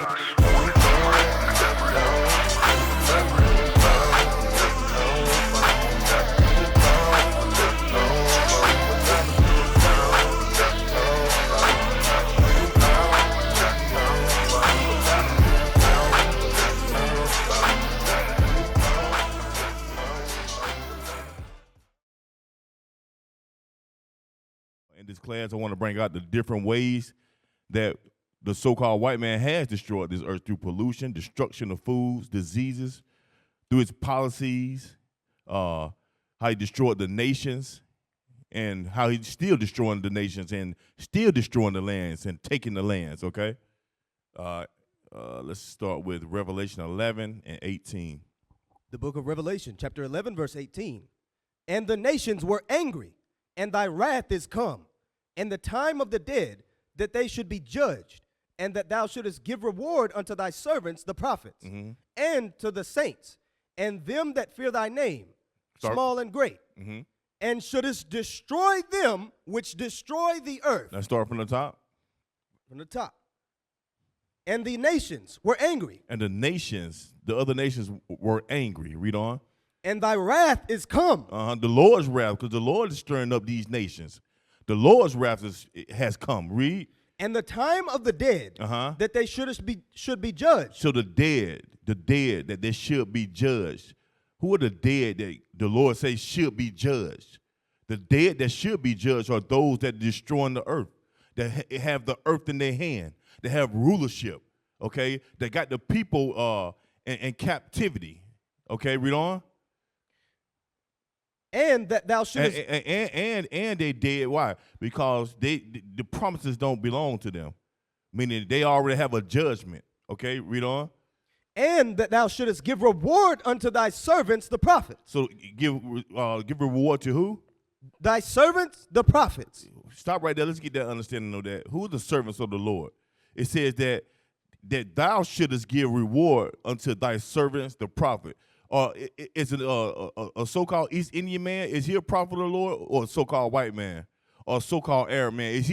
In this class, I want to bring out the different ways that the so-called white man has destroyed this earth through pollution, destruction of foods, diseases, through its policies, how he destroyed the nations, and how he's still destroying the nations and still destroying the lands and taking the lands, okay? Let's start with Revelation 11 and 18. The book of Revelation, chapter 11, verse 18. And the nations were angry, and thy wrath is come, and the time of the dead, that they should be judged, and that thou shouldest give reward unto thy servants, the prophets, and to the saints, and them that fear thy name, small and great, and shouldest destroy them which destroy the earth. Let's start from the top. From the top. And the nations were angry. And the nations, the other nations were angry. Read on. And thy wrath is come. The Lord's wrath, because the Lord is stirring up these nations. The Lord's wrath has come. Read. And the time of the dead, that they should be judged. So the dead that they should be judged. Who are the dead that the Lord says should be judged? The dead that should be judged are those that are destroying the earth, that have the earth in their hand, that have rulership, okay? That got the people in captivity. Okay, read on. And that thou shouldest and they dead. Why? Because the promises don't belong to them, meaning they already have a judgment. Okay, read on. And that thou shouldest give reward unto thy servants, the prophets. So give reward to who? Thy servants, the prophets. Stop right there. Let's get that understanding of that. Who are the servants of the Lord? It says that thou shouldest give reward unto thy servants, the prophet. Is it a so-called East Indian man? Is he a prophet of the Lord, or a so-called white man, or a so-called Arab man? Is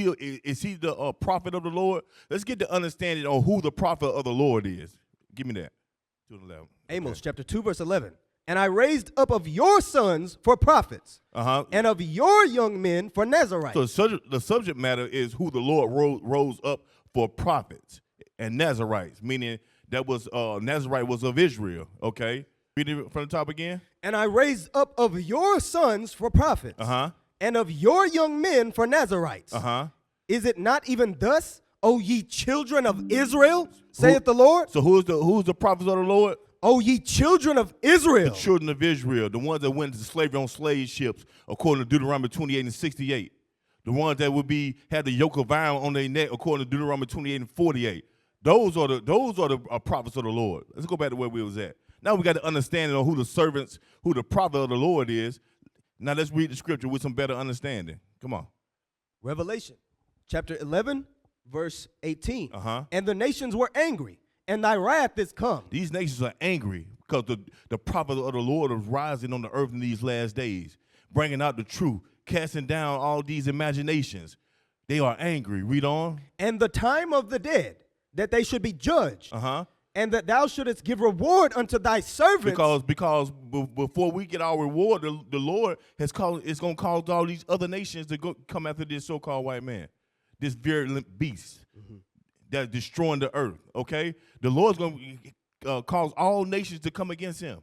he the prophet of the Lord? Let's get the understanding on who the prophet of the Lord is. Give me that. 2:11. Amos chapter 2 verse 11. And I raised up of your sons for prophets, and of your young men for Nazarites. So the subject matter is who the Lord rose up for prophets and Nazarites, meaning that was Nazarite was of Israel. Okay. Read it from the top again. And I raised up of your sons for prophets, and of your young men for Nazarites. Is it not even thus, O ye children of Israel, saith the Lord? So who's the prophets of the Lord? O ye children of Israel. The children of Israel, the ones that went into slavery on slave ships, according to Deuteronomy 28 and 68. The ones that had the yoke of iron on their neck, according to Deuteronomy 28 and 48. Those are the prophets of the Lord. Let's go back to where we was at. Now we got to understand who the servants, who the prophet of the Lord is. Now let's read the scripture with some better understanding. Come on. Revelation chapter 11, verse 18. And the nations were angry, and thy wrath is come. These nations are angry because the prophet of the Lord is rising on the earth in these last days, bringing out the truth, casting down all these imaginations. They are angry. Read on. And the time of the dead, that they should be judged. And that thou shouldest give reward unto thy servants. Because before we get our reward, the Lord it's going to cause all these other nations to come after this so-called white man, this virulent beast that's destroying the earth. Okay, the Lord's going to cause all nations to come against him,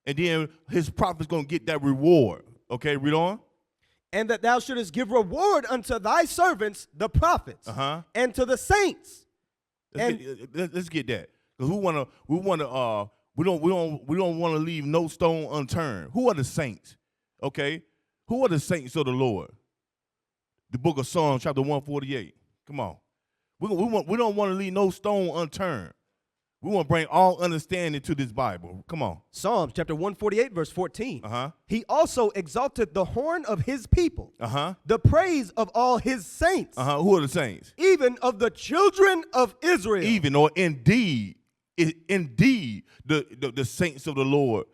and then his prophet's going to get that reward. Okay, read on. And that thou shouldest give reward unto thy servants, the prophets, and to the saints. Let's get that, because we don't want to leave no stone unturned. Who are the saints? Okay, who are the saints of the Lord? The book of Psalms, chapter 148. Come on, we don't want to leave no stone unturned. We want to bring all understanding to this Bible. Come on. Psalms chapter 148, verse 14. He also exalted the horn of his people, the praise of all his saints. Who are the saints? Even of the children of Israel. Even, or indeed, the saints of the Lord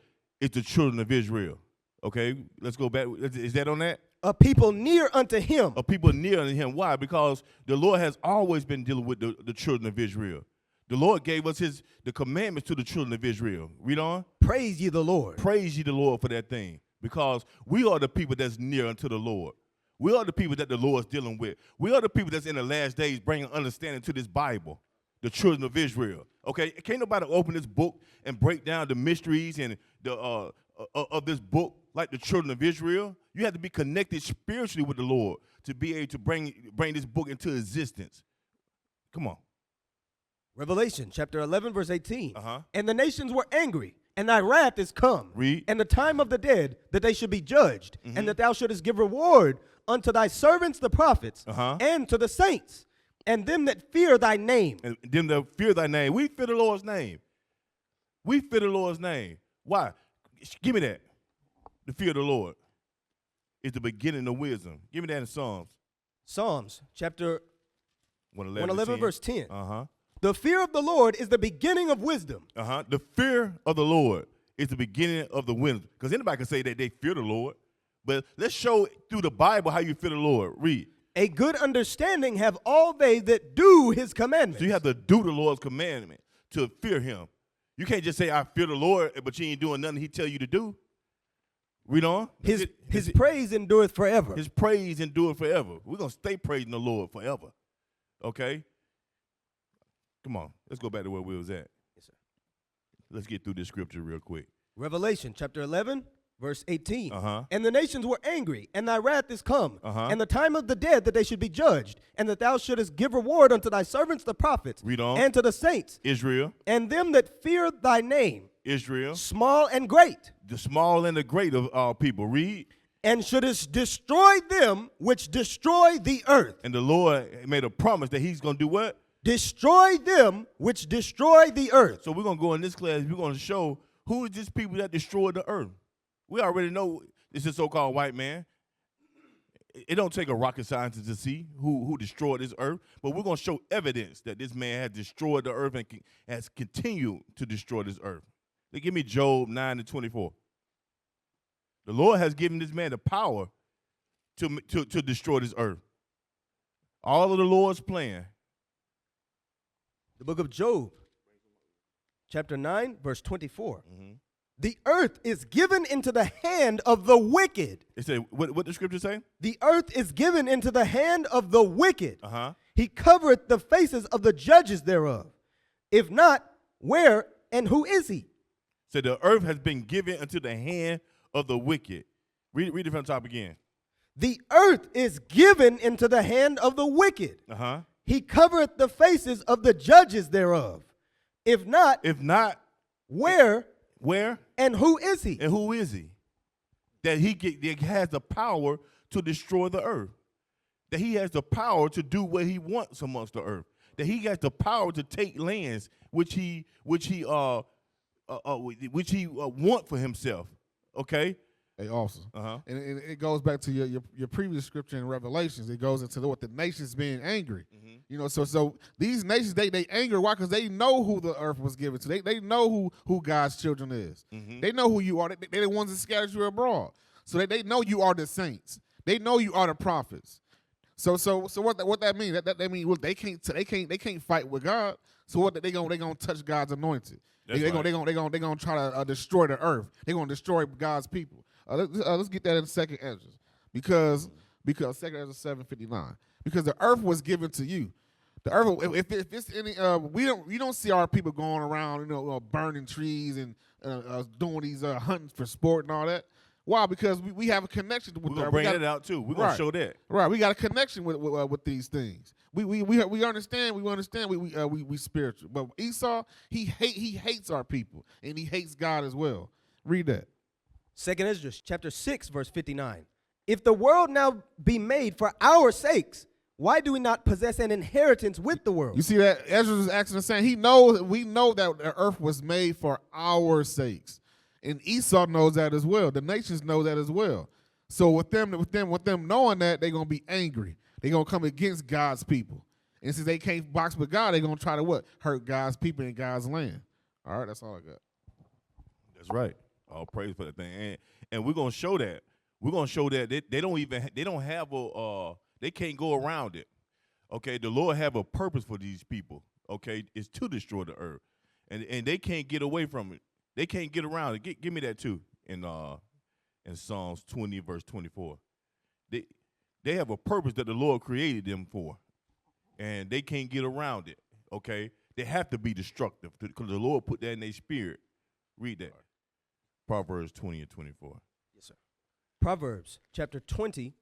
is the children of Israel. Okay, let's go back. Is that on that? A people near unto him. A people near unto him. Why? Because the Lord has always been dealing with the children of Israel. The Lord gave us the commandments to the children of Israel. Read on. Praise ye the Lord. Praise ye the Lord for that thing, because we are the people that's near unto the Lord. We are the people that the Lord's dealing with. We are the people that's in the last days bringing understanding to this Bible, the children of Israel. Okay, can't nobody open this book and break down the mysteries and the of this book like the children of Israel. You have to be connected spiritually with the Lord to be able to bring this book into existence. Come on. Revelation chapter 11, verse 18. Uh-huh. And the nations were angry, and thy wrath is come. Read. And the time of the dead, that they should be judged, and that thou shouldest give reward unto thy servants the prophets, and to the saints, and them that fear thy name. And them that fear thy name. We fear the Lord's name. We fear the Lord's name. Why? Give me that. The fear of the Lord is the beginning of wisdom. Give me that in Psalms. Psalms chapter 111 verse 10. Uh-huh. The fear of the Lord is the beginning of wisdom. Uh-huh. The fear of the Lord is the beginning of the wisdom. Because anybody can say that they fear the Lord. But let's show through the Bible how you fear the Lord. Read. A good understanding have all they that do his commandments. So you have to do the Lord's commandment to fear him. You can't just say, I fear the Lord, but you ain't doing nothing he tell you to do. Read on. His praise endureth forever. His praise endureth forever. We're going to stay praising the Lord forever. Okay? Come on. Let's go back to where we was at. Yes, sir. Let's get through this scripture real quick. Revelation chapter 11, verse 18. Uh-huh. And the nations were angry, and thy wrath is come, Uh-huh. and the time of the dead that they should be judged, and that thou shouldest give reward unto thy servants the prophets, Read on. and to the saints, Israel. and them that fear thy name, Israel. small and great, The small and the great of our people. Read. and shouldest destroy them which destroy the earth. And the Lord made a promise that he's going to do what? Destroy them which destroy the earth. So we're going to go in this class, we're going to show who is this people that destroyed the earth. We already know it's a so-called white man. It don't take a rocket scientist to see who destroyed this earth, but we're going to show evidence that this man has destroyed the earth and has continued to destroy this earth. They give me Job 9:24. The Lord has given this man the power to destroy this earth. All of the Lord's plan. The book of Job, chapter 9, verse 24. The earth is given into the hand of the wicked. It said, what the scripture say? The earth is given into the hand of the wicked. Uh-huh. He covereth the faces of the judges thereof. If not, where and who is he? So the earth has been given into the hand of the wicked. Read it from the top again. The earth is given into the hand of the wicked. Uh-huh. He covereth the faces of the judges thereof. If not, where and who is he? And who is he? That he has the power to destroy the earth. That he has the power to do what he wants amongst the earth. That he has the power to take lands which he want for himself. Okay? Hey, awesome. Uh-huh. And it goes back to your previous scripture in Revelations. It goes into what the nations being angry. You know, so these nations, they angry. Why? Because they know who the earth was given to. They know who God's children is. They know who you are. They the ones that scattered you abroad. So they know you are the saints. They know you are the prophets. So what that mean? That mean, well, they can't fight with God. So what they gonna touch God's anointed? They're gonna try to destroy the earth. They're gonna destroy God's people. Let's get that in second Ezra, because second Ezra 7:59. Because the earth was given to you. The earth, if it's any, we don't see our people going around, burning trees and doing these hunting for sport and all that. Why? Because we have a connection with. We're gonna bring it out too. We're gonna show that. Right, we got a connection with these things. We understand. We spiritual. But Esau, he hates our people, and he hates God as well. Read that. Second Ezra chapter 6, verse 59. If the world now be made for our sakes, why do we not possess an inheritance with the world? You see that Ezra is asking and saying, we know that the earth was made for our sakes. And Esau knows that as well. The nations know that as well. So with them knowing that, they're gonna be angry. They're gonna come against God's people. And since they can't box with God, they're gonna try to what? Hurt God's people in God's land. All right, that's all I got. That's right. All praise for that thing. And we're gonna show that. We're gonna show that they don't have they can't go around it. Okay, the Lord have a purpose for these people. Okay, it's to destroy the earth, and they can't get away from it. They can't get around it. Give me that too in Psalms 20 verse 24. They have a purpose that the Lord created them for, and they can't get around it. Okay, they have to be destructive because the Lord put that in their spirit. Read that. Proverbs 20 and 24. Yes, sir. Proverbs chapter 20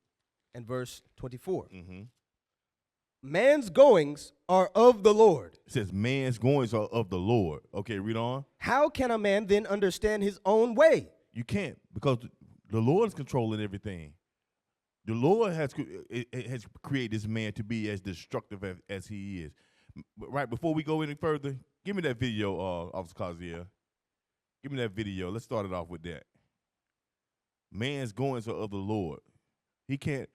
and verse 24. Mm-hmm. Man's goings are of the Lord. It says man's goings are of the Lord. Okay, read on. How can a man then understand his own way? You can't, because the Lord is controlling everything. The Lord has created this man to be as destructive as he is. But right before we go any further, give me that video, Officer Kazier. Give me that video. Let's start it off with that. Man's goings are of the Lord. He can't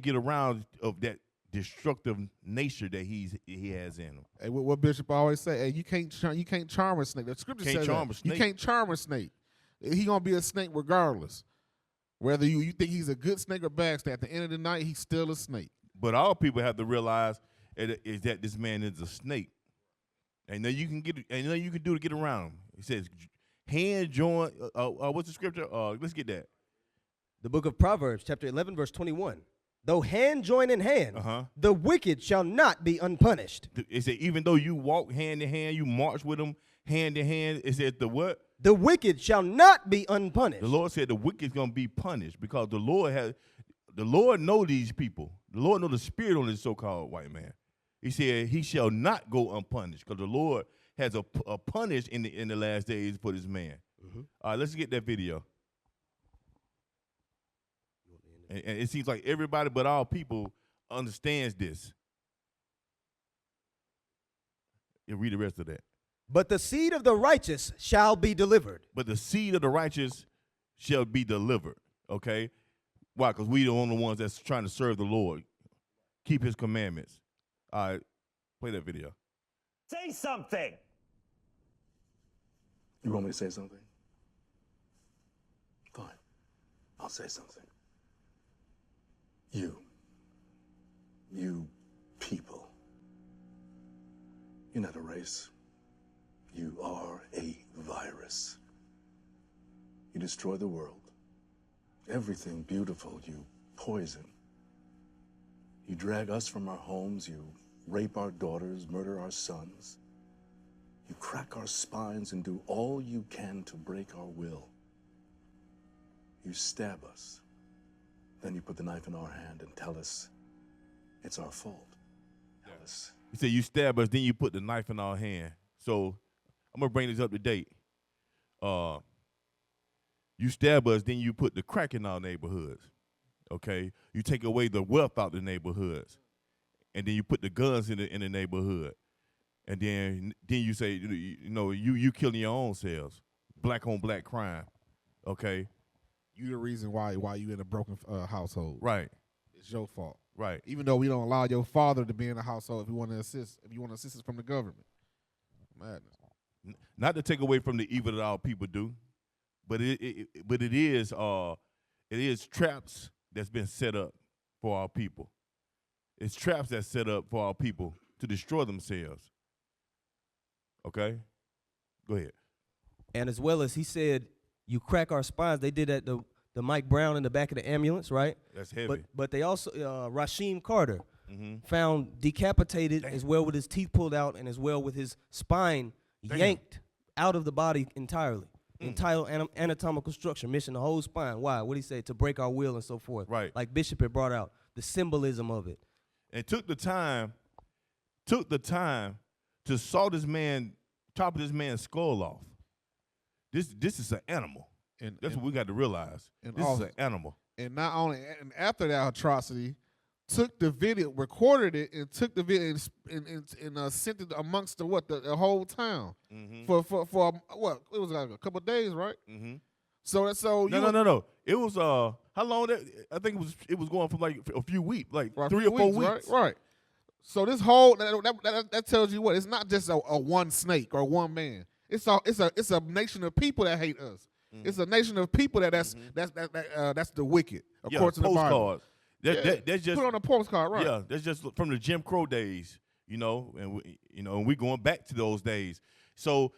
get around of that destructive nature that he has in him. Hey, what Bishop always say? Hey, you can't charm a snake. The scripture says that. You can't charm a snake. He gonna be a snake regardless. Whether you think he's a good snake or bad snake, at the end of the night, he's still a snake. But all people have to realize is that this man is a snake, and then you can do to get around him. He says, hand join. What's the scripture? Let's get that. The book of Proverbs, chapter 11, verse 21. Though hand join in hand, the wicked shall not be unpunished. It said, even though you walk hand in hand, you march with them hand in hand. It said the what? The wicked shall not be unpunished. The Lord said the wicked is going to be punished because the Lord know these people. The Lord know the spirit on this so-called white man. He said he shall not go unpunished because the Lord has a punish in the last days for this man. All right, let's get that video. And it seems like everybody but all people understands this. You read the rest of that. But the seed of the righteous shall be delivered. But the seed of the righteous shall be delivered. Okay? Why? Because we the only ones that's trying to serve the Lord. Keep his commandments. All right. Play that video. Say something. You want me to say something? Fine. I'll say something. You people. You're not a race. You are a virus. You destroy the world. Everything beautiful you poison. You drag us from our homes. You rape our daughters, murder our sons. You crack our spines and do all you can to break our will. You stab us. Then you put the knife in our hand and tell us it's our fault. Tell us. He said, you stab us, then you put the knife in our hand. So I'm going to bring this up to date. You stab us, then you put the crack in our neighborhoods. Okay? You take away the wealth out the neighborhoods. And then you put the guns in the neighborhood. And then you say, you killing your own selves. Black on black crime. Okay? You the reason why you in a broken household. Right. It's your fault. Right. Even though we don't allow your father to be in the household if you want assistance from the government. Madness. Not to take away from the evil that our people do, but it is traps that's been set up for our people. It's traps that's set up for our people to destroy themselves. Okay? Go ahead. And as well as he said, you crack our spines. They did that the Mike Brown in the back of the ambulance, right? That's heavy. But they also, Rasheem Carter found decapitated as well with his teeth pulled out and as well with his spine yanked out of the body entirely. Entire anatomical structure, missing the whole spine. Why? What did he say? To break our will and so forth. Right. Like Bishop had brought out, the symbolism of it. And took the time to saw this man, top of this man's skull off. This is an animal. And that's what we got to realize. This is an animal. And not only, and after that atrocity, took the video, recorded it, and took the video and sent it amongst the whole town for what? It was like a couple of days, right? So no. It was how long? I think it was going for like a few weeks, like right, 3 or 4 weeks. Right. So this whole that tells you what? It's not just a one snake or one man. It's a nation of people that hate us. It's a nation of people that's the wicked, according to the Bible. That's just put on a postcard, right? Yeah, that's just from the Jim Crow days, and we going back to those days. So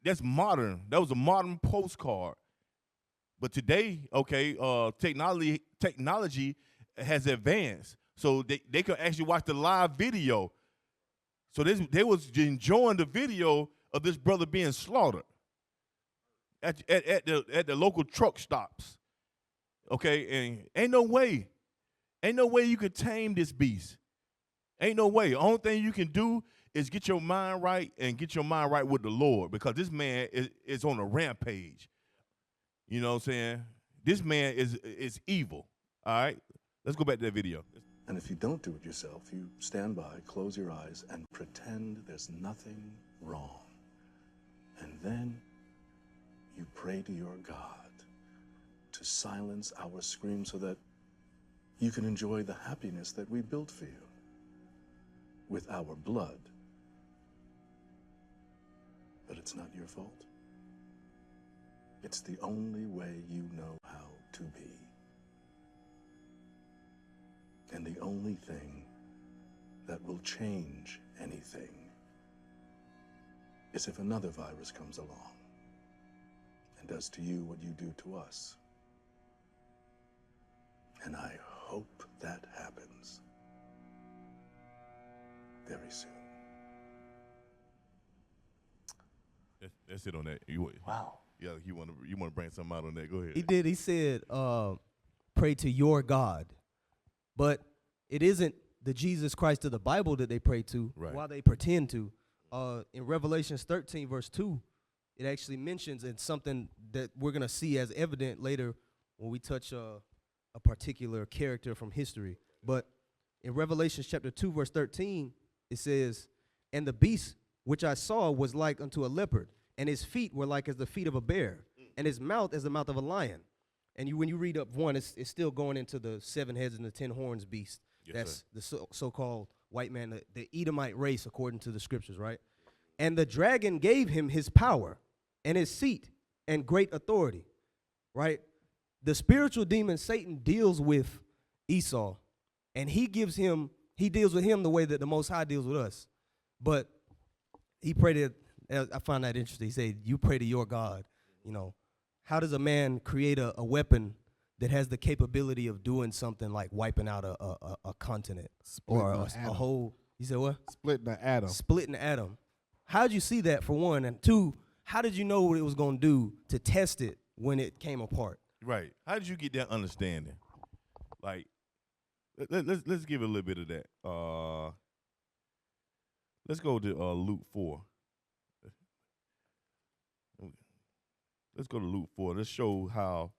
that's modern. That was a modern postcard. But today, okay, technology has advanced, so they can actually watch the live video. So they was enjoying the video of this brother being slaughtered at the local truck stops. Okay, and ain't no way you can tame this beast. Ain't no way. The only thing you can do is get your mind right and get your mind right with the Lord, because this man is on a rampage. You know what I'm saying? This man is evil. All right, let's go back to that video. And if you don't do it yourself, you stand by, close your eyes, and pretend there's nothing wrong. And then you pray to your God to silence our screams so that you can enjoy the happiness that we built for you with our blood. But it's not your fault. It's the only way you know how to be. And the only thing that will change anything is if another virus comes along and does to you what you do to us. And I hope that happens very soon. That's it on that. Wow. Yeah, you want to bring something out on that? Go ahead. He did. He said, pray to your God. But it isn't the Jesus Christ of the Bible that they pray to, Right. while they pretend to. In Revelation 13, verse 2, it actually mentions, and something that we're going to see as evident later when we touch a particular character from history. But in Revelation chapter 2, verse 13, it says, and the beast which I saw was like unto a leopard, and his feet were like as the feet of a bear, and his mouth as the mouth of a lion. And when you read up one, it's still going into the 7 heads and the 10 horns beast. Yes, That's sir. the so-called white man, the Edomite race, according to the scriptures, right? And the dragon gave him his power and his seat and great authority, right? The spiritual demon Satan deals with Esau, and he deals with him the way that the Most High deals with us. But he prayed it. I find that interesting. He said, you pray to your God. How does a man create a weapon that has the capability of doing something like wiping out a continent or a whole? You said what? Splitting the atom. Splitting the atom. How did you see that, for one? And two, how did you know what it was going to do to test it when it came apart? Right. How did you get that understanding? Like, let's give it a little bit of that. Let's go to Luke 4. Let's go to Luke 4. Let's show how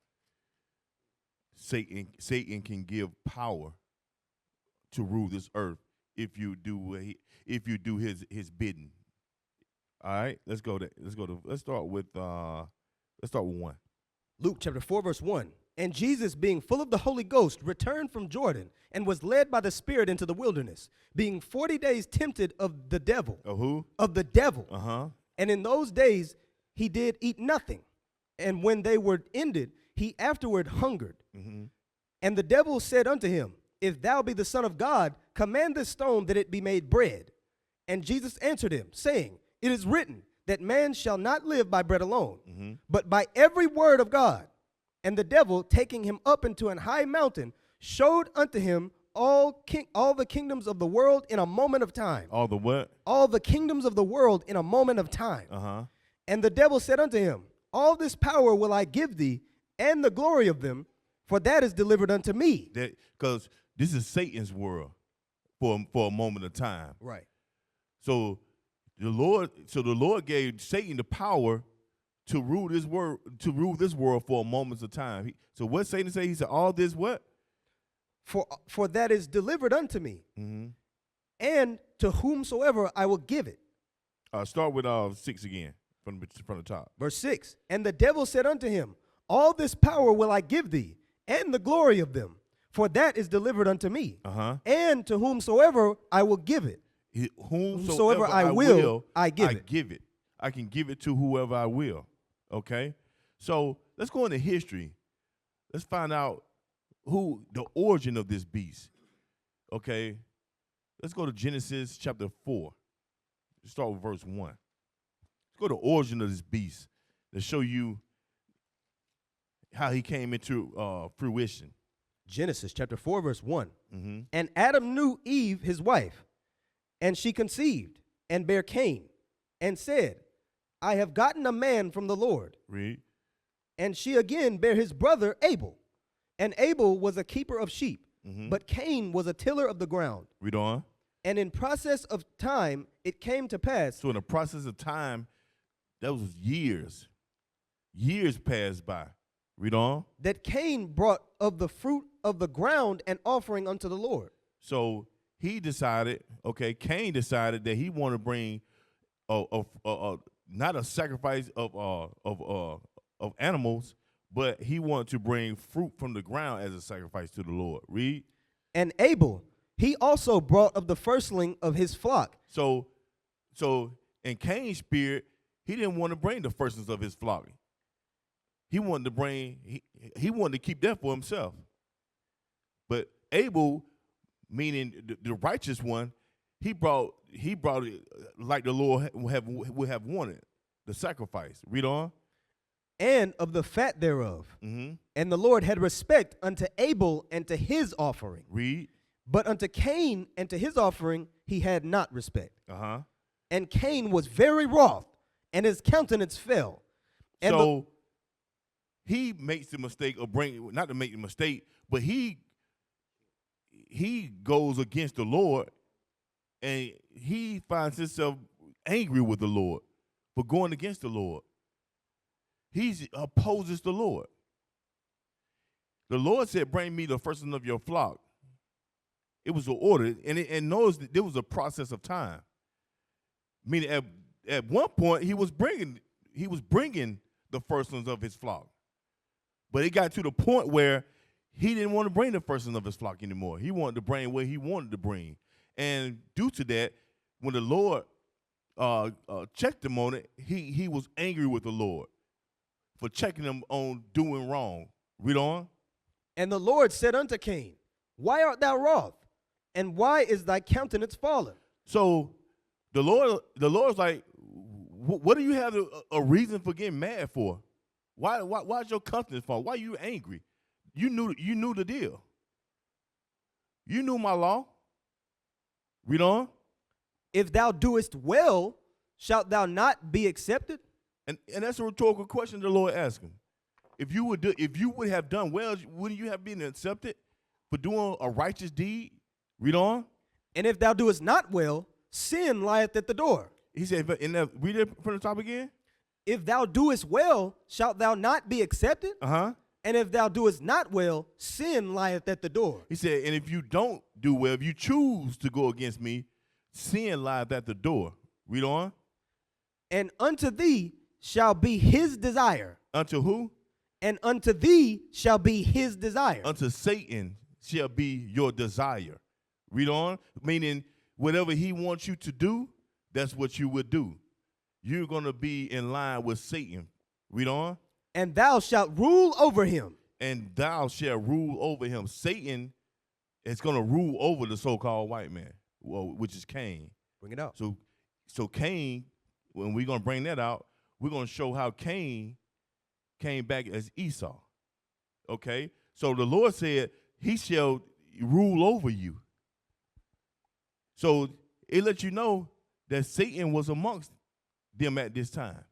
Satan can give power to rule this earth if you do his bidding. All right, let's start with 1. Luke chapter 4, verse 1. And Jesus, being full of the Holy Ghost, returned from Jordan and was led by the Spirit into the wilderness, being 40 days tempted of the devil. Of who? Of the devil. Uh-huh. And in those days he did eat nothing. And when they were ended, he afterward hungered. Mm-hmm. And the devil said unto him, if thou be the Son of God, command this stone that it be made bread. And Jesus answered him, saying, it is written that man shall not live by bread alone, but by every word of God. And the devil, taking him up into an high mountain, showed unto him all the kingdoms of the world in a moment of time. All the what? All the kingdoms of the world in a moment of time. Uh-huh. And the devil said unto him, all this power will I give thee, and the glory of them, for that is delivered unto me. Because this is Satan's world for a moment of time. Right. So the Lord gave Satan the power to rule this world for a moment of time. So what Satan say? He said, all this what? For that is delivered unto me, and to whomsoever I will give it. Start with 6 again from the top. Verse 6. And the devil said unto him, all this power will I give thee, and the glory of them, for that is delivered unto me. And to whomsoever I will give it. Whomsoever I will, I give it. I can give it to whoever I will. Okay? So let's go into history. Let's find out who the origin of this beast. Okay, let's go to Genesis chapter 4. Let's start with verse 1. Let's go to the origin of this beast to show you how he came into fruition. Genesis chapter 4, verse 1. Mm-hmm. And Adam knew Eve, his wife, and she conceived and bare Cain, and said, I have gotten a man from the Lord. Read. And she again bare his brother Abel. And Abel was a keeper of sheep, but Cain was a tiller of the ground. Read on. And in process of time, it came to pass. So in the process of time, that was years. Years passed by. Read on. That Cain brought of the fruit of the ground an offering unto the Lord. So he decided, Cain decided that he wanted to bring not a sacrifice of animals, but he wanted to bring fruit from the ground as a sacrifice to the Lord. Read. And Abel, he also brought of the firstling of his flock. So in Cain's spirit, he didn't want to bring the firstlings of his flock. He wanted to bring, he wanted to keep that for himself. But Abel, meaning the righteous one, he brought it like the Lord would have wanted, the sacrifice. Read on. And of the fat thereof. Mm-hmm. And the Lord had respect unto Abel and to his offering. Read. But unto Cain and to his offering he had not respect. Uh-huh. And Cain was very wroth, and his countenance fell. And so he makes the mistake of not to make the mistake, but he goes against the Lord, and he finds himself angry with the Lord for going against the Lord. He opposes the Lord. The Lord said, bring me the firstling of your flock. It was an order, and notice that there was a process of time. Meaning at one point he was bringing the firstlings of his flock. But it got to the point where he didn't want to bring the firstlings of his flock anymore. He wanted to bring what he wanted to bring. And due to that, when the Lord checked him on it, he was angry with the Lord for checking him on doing wrong. Read on. And the Lord said unto Cain, why art thou wroth? And why is thy countenance fallen? So the Lord's like, what do you have a reason for getting mad for? Why's your countenance fallen? Why are you angry? You knew the deal. You knew my law. Read on. If thou doest well, shalt thou not be accepted? And that's a rhetorical question the Lord asked him. If you would have done well, wouldn't you have been accepted for doing a righteous deed? Read on. And if thou doest not well, sin lieth at the door. He said, read it from the top again. If thou doest well, shalt thou not be accepted? Uh-huh. And if thou doest not well, sin lieth at the door. He said, and if you don't do well, if you choose to go against me, sin lieth at the door. Read on. And unto thee shall be his desire. Unto who? And unto thee shall be his desire. Unto Satan shall be your desire. Read on. Meaning, whatever he wants you to do, that's what you would do. You're going to be in line with Satan. Read on. And thou shalt rule over him. And thou shalt rule over him. Satan is going to rule over the so-called white man, which is Cain. Bring it out. So Cain, when we're going to bring that out, we're going to show how Cain came back as Esau. Okay? So the Lord said, he shall rule over you. So it lets you know that Satan was amongst them at this time.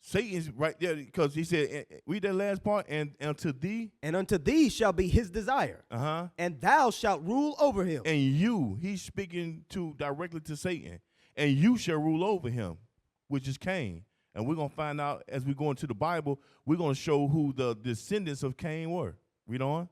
Satan's right there because he said, read that last part, and unto thee. And unto thee shall be his desire. Uh-huh. And thou shalt rule over him. And you, he's speaking directly to Satan. And you shall rule over him, which is Cain. And we're going to find out as we go into the Bible, we're going to show who the descendants of Cain were. Read on.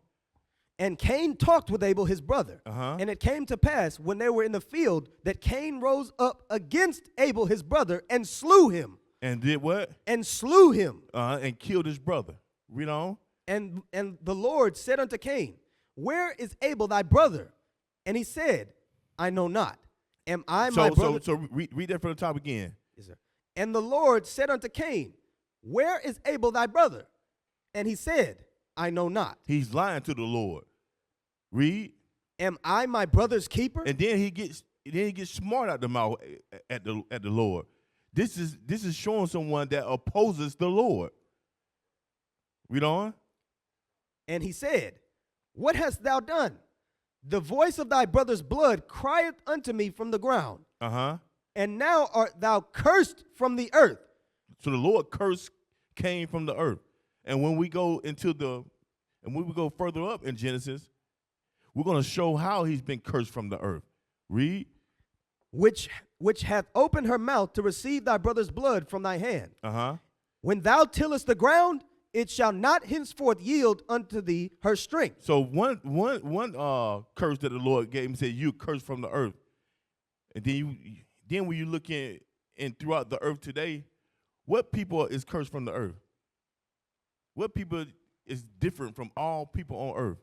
And Cain talked with Abel his brother. Uh-huh. And it came to pass when they were in the field that Cain rose up against Abel his brother and slew him. And did what? And slew him. And killed his brother. Read on. And the Lord said unto Cain, where is Abel thy brother? And he said, I know not. Am I my brother? So read that from the top again. Yes, sir. And the Lord said unto Cain, where is Abel thy brother? And he said, I know not. He's lying to the Lord. Read. Am I my brother's keeper? And then he gets smart out the mouth at the Lord. This is showing someone that opposes the Lord. Read on. And he said, what hast thou done? The voice of thy brother's blood crieth unto me from the ground. And now art thou cursed from the earth. So the Lord cursed Cain from the earth. And when we go further up in Genesis, we're going to show how he's been cursed from the earth. Read. Which hath opened her mouth to receive thy brother's blood from thy hand. When thou tillest the ground, it shall not henceforth yield unto thee her strength. So one curse that the Lord gave him said, you cursed from the earth. And then when you look in throughout the earth today, what people is cursed from the earth? What people is different from all people on earth?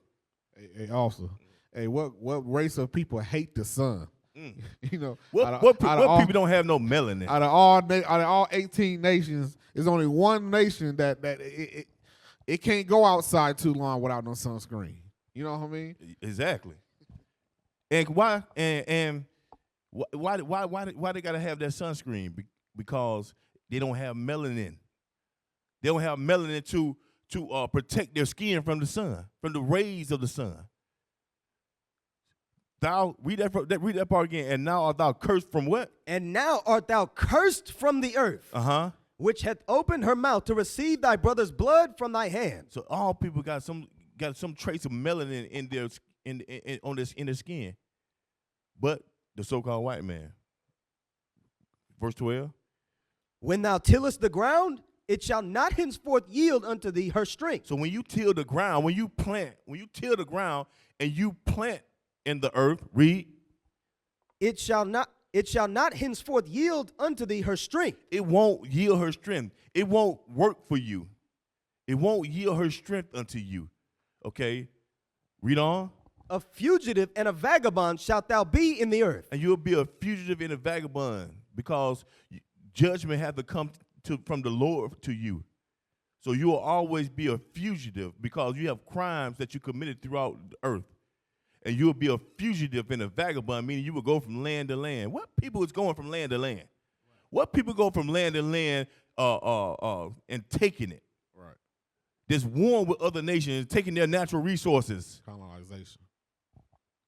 Hey, also, what race of people hate the sun? You know, what people don't have no melanin? Out of all 18 nations, there's only one nation that it can't go outside too long without no sunscreen. You know what I mean? Exactly. And why? And why they gotta have that sunscreen? Because they don't have melanin. They don't have melanin to protect their skin from the sun, from the rays of the sun. Thou read that part again. And now art thou cursed from what? And now art thou cursed from the earth, which hath opened her mouth to receive thy brother's blood from thy hand. So all people got some trace of melanin in their skin, but the so-called white man. Verse 12. When thou tillest the ground, it shall not henceforth yield unto thee her strength. So when you till the ground, when you till the ground and you plant in the earth, read. It shall not henceforth yield unto thee her strength. It won't yield her strength. It won't work for you. It won't yield her strength unto you. Okay? Read on. A fugitive and a vagabond shalt thou be in the earth. And you'll be a fugitive and a vagabond because judgment has to come from the Lord to you. So you will always be a fugitive because you have crimes that you committed throughout the earth. And you will be a fugitive and a vagabond, meaning you will go from land to land. What people is going from land to land? What people go from land to land and taking it? Right. There's warring with other nations, taking their natural resources.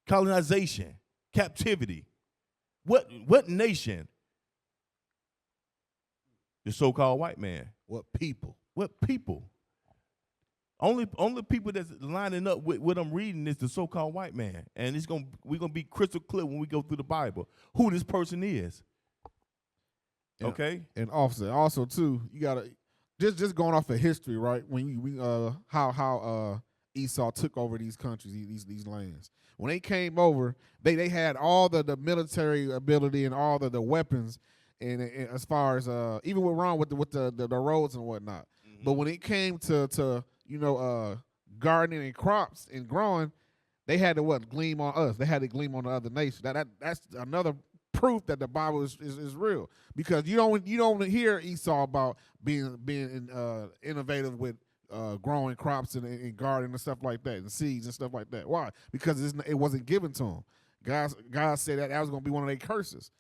Colonization. Captivity. What nation? The so-called white man. What people? What people? Only people that's lining up with what I'm reading is the so-called white man. And we're gonna be crystal clear when we go through the Bible who this person is. Okay? And also too, you gotta just going off of history, right? When how Esau took over these countries, these lands. When they came over, they had all the military ability and all the weapons, and as far as even went wrong with the roads and whatnot. Mm-hmm. But when it came to gardening and crops and growing, they had to gleam on us. They had to gleam on the other nation. That's another proof that the Bible is real, because you don't hear Esau about being innovative with growing crops and gardening and stuff like that, and seeds and stuff like that. Why? Because it wasn't given to him. God said that was going to be one of their curses.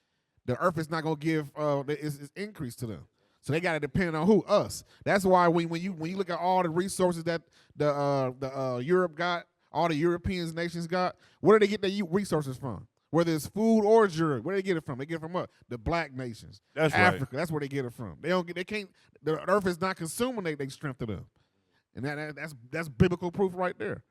The earth is not going to give its increase to them. So they got to depend on who? Us. That's why when you look at all the resources that the Europe got, all the European nations got, where do they get their resources from? Whether it's food or jewelry, where do they get it from? They get it from what? The black nations. That's Africa. Right. That's where they get it from. They can't. The earth is not consuming their strength to them, and that's biblical proof right there.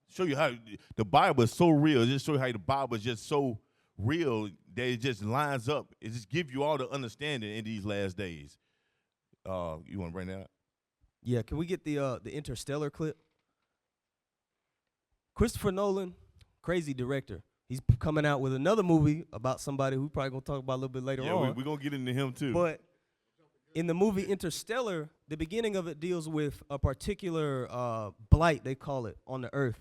Show you how the Bible is so real. Just show you how the Bible is just so real that it just lines up. It just gives you all the understanding in these last days. You want to bring that up? Yeah, can we get the Interstellar clip? Christopher Nolan, crazy director. He's coming out with another movie about somebody who we're probably going to talk about a little bit later on. Yeah, we're going to get into him too. But in the movie Interstellar, the beginning of it deals with a particular blight, they call it, on the earth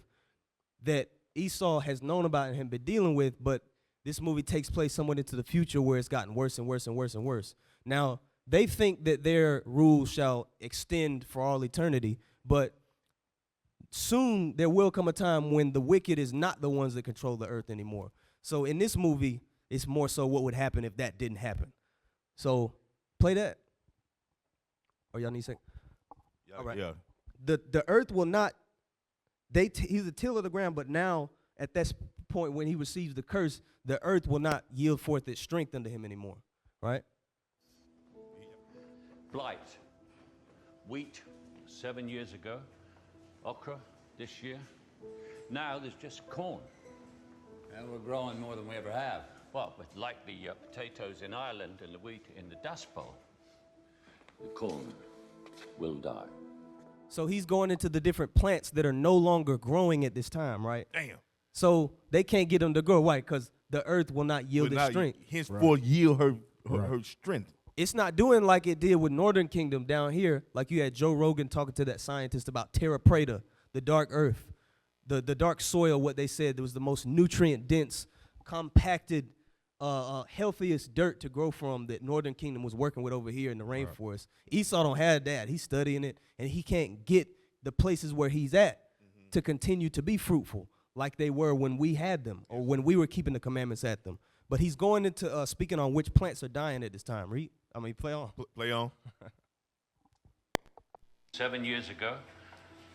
that Esau has known about and had been dealing with, but this movie takes place somewhat into the future where it's gotten worse and worse and worse and worse. Now, they think that their rule shall extend for all eternity, but soon there will come a time when the wicked is not the ones that control the earth anymore. So in this movie, it's more so what would happen if that didn't happen. So play that. Or y'all need a second? Yeah, All right. yeah. The earth will not, he's a till of the ground, but now at that point when he receives the curse, the earth will not yield forth its strength unto him anymore, right? Blight. Wheat 7 years ago. Okra this year. Now there's just corn. And we're growing more than we ever have. Well, but like the potatoes in Ireland and the wheat in the Dust Bowl, the corn will die. So he's going into the different plants that are no longer growing at this time, right? Damn. So they can't get them to grow, right? Because the earth will not yield its strength. Henceforth yield her strength. It's not doing like it did with Northern Kingdom down here. Like you had Joe Rogan talking to that scientist about terra preta, the dark earth, the dark soil, what they said was the most nutrient-dense, compacted, healthiest dirt to grow from that Northern Kingdom was working with over here in the rainforest. Esau don't have that. He's studying it, and he can't get the places where he's at to continue to be fruitful like they were when we had them or when we were keeping the commandments at them. But he's going into speaking on which plants are dying at this time. Read. I mean, play on. Play on. 7 years ago.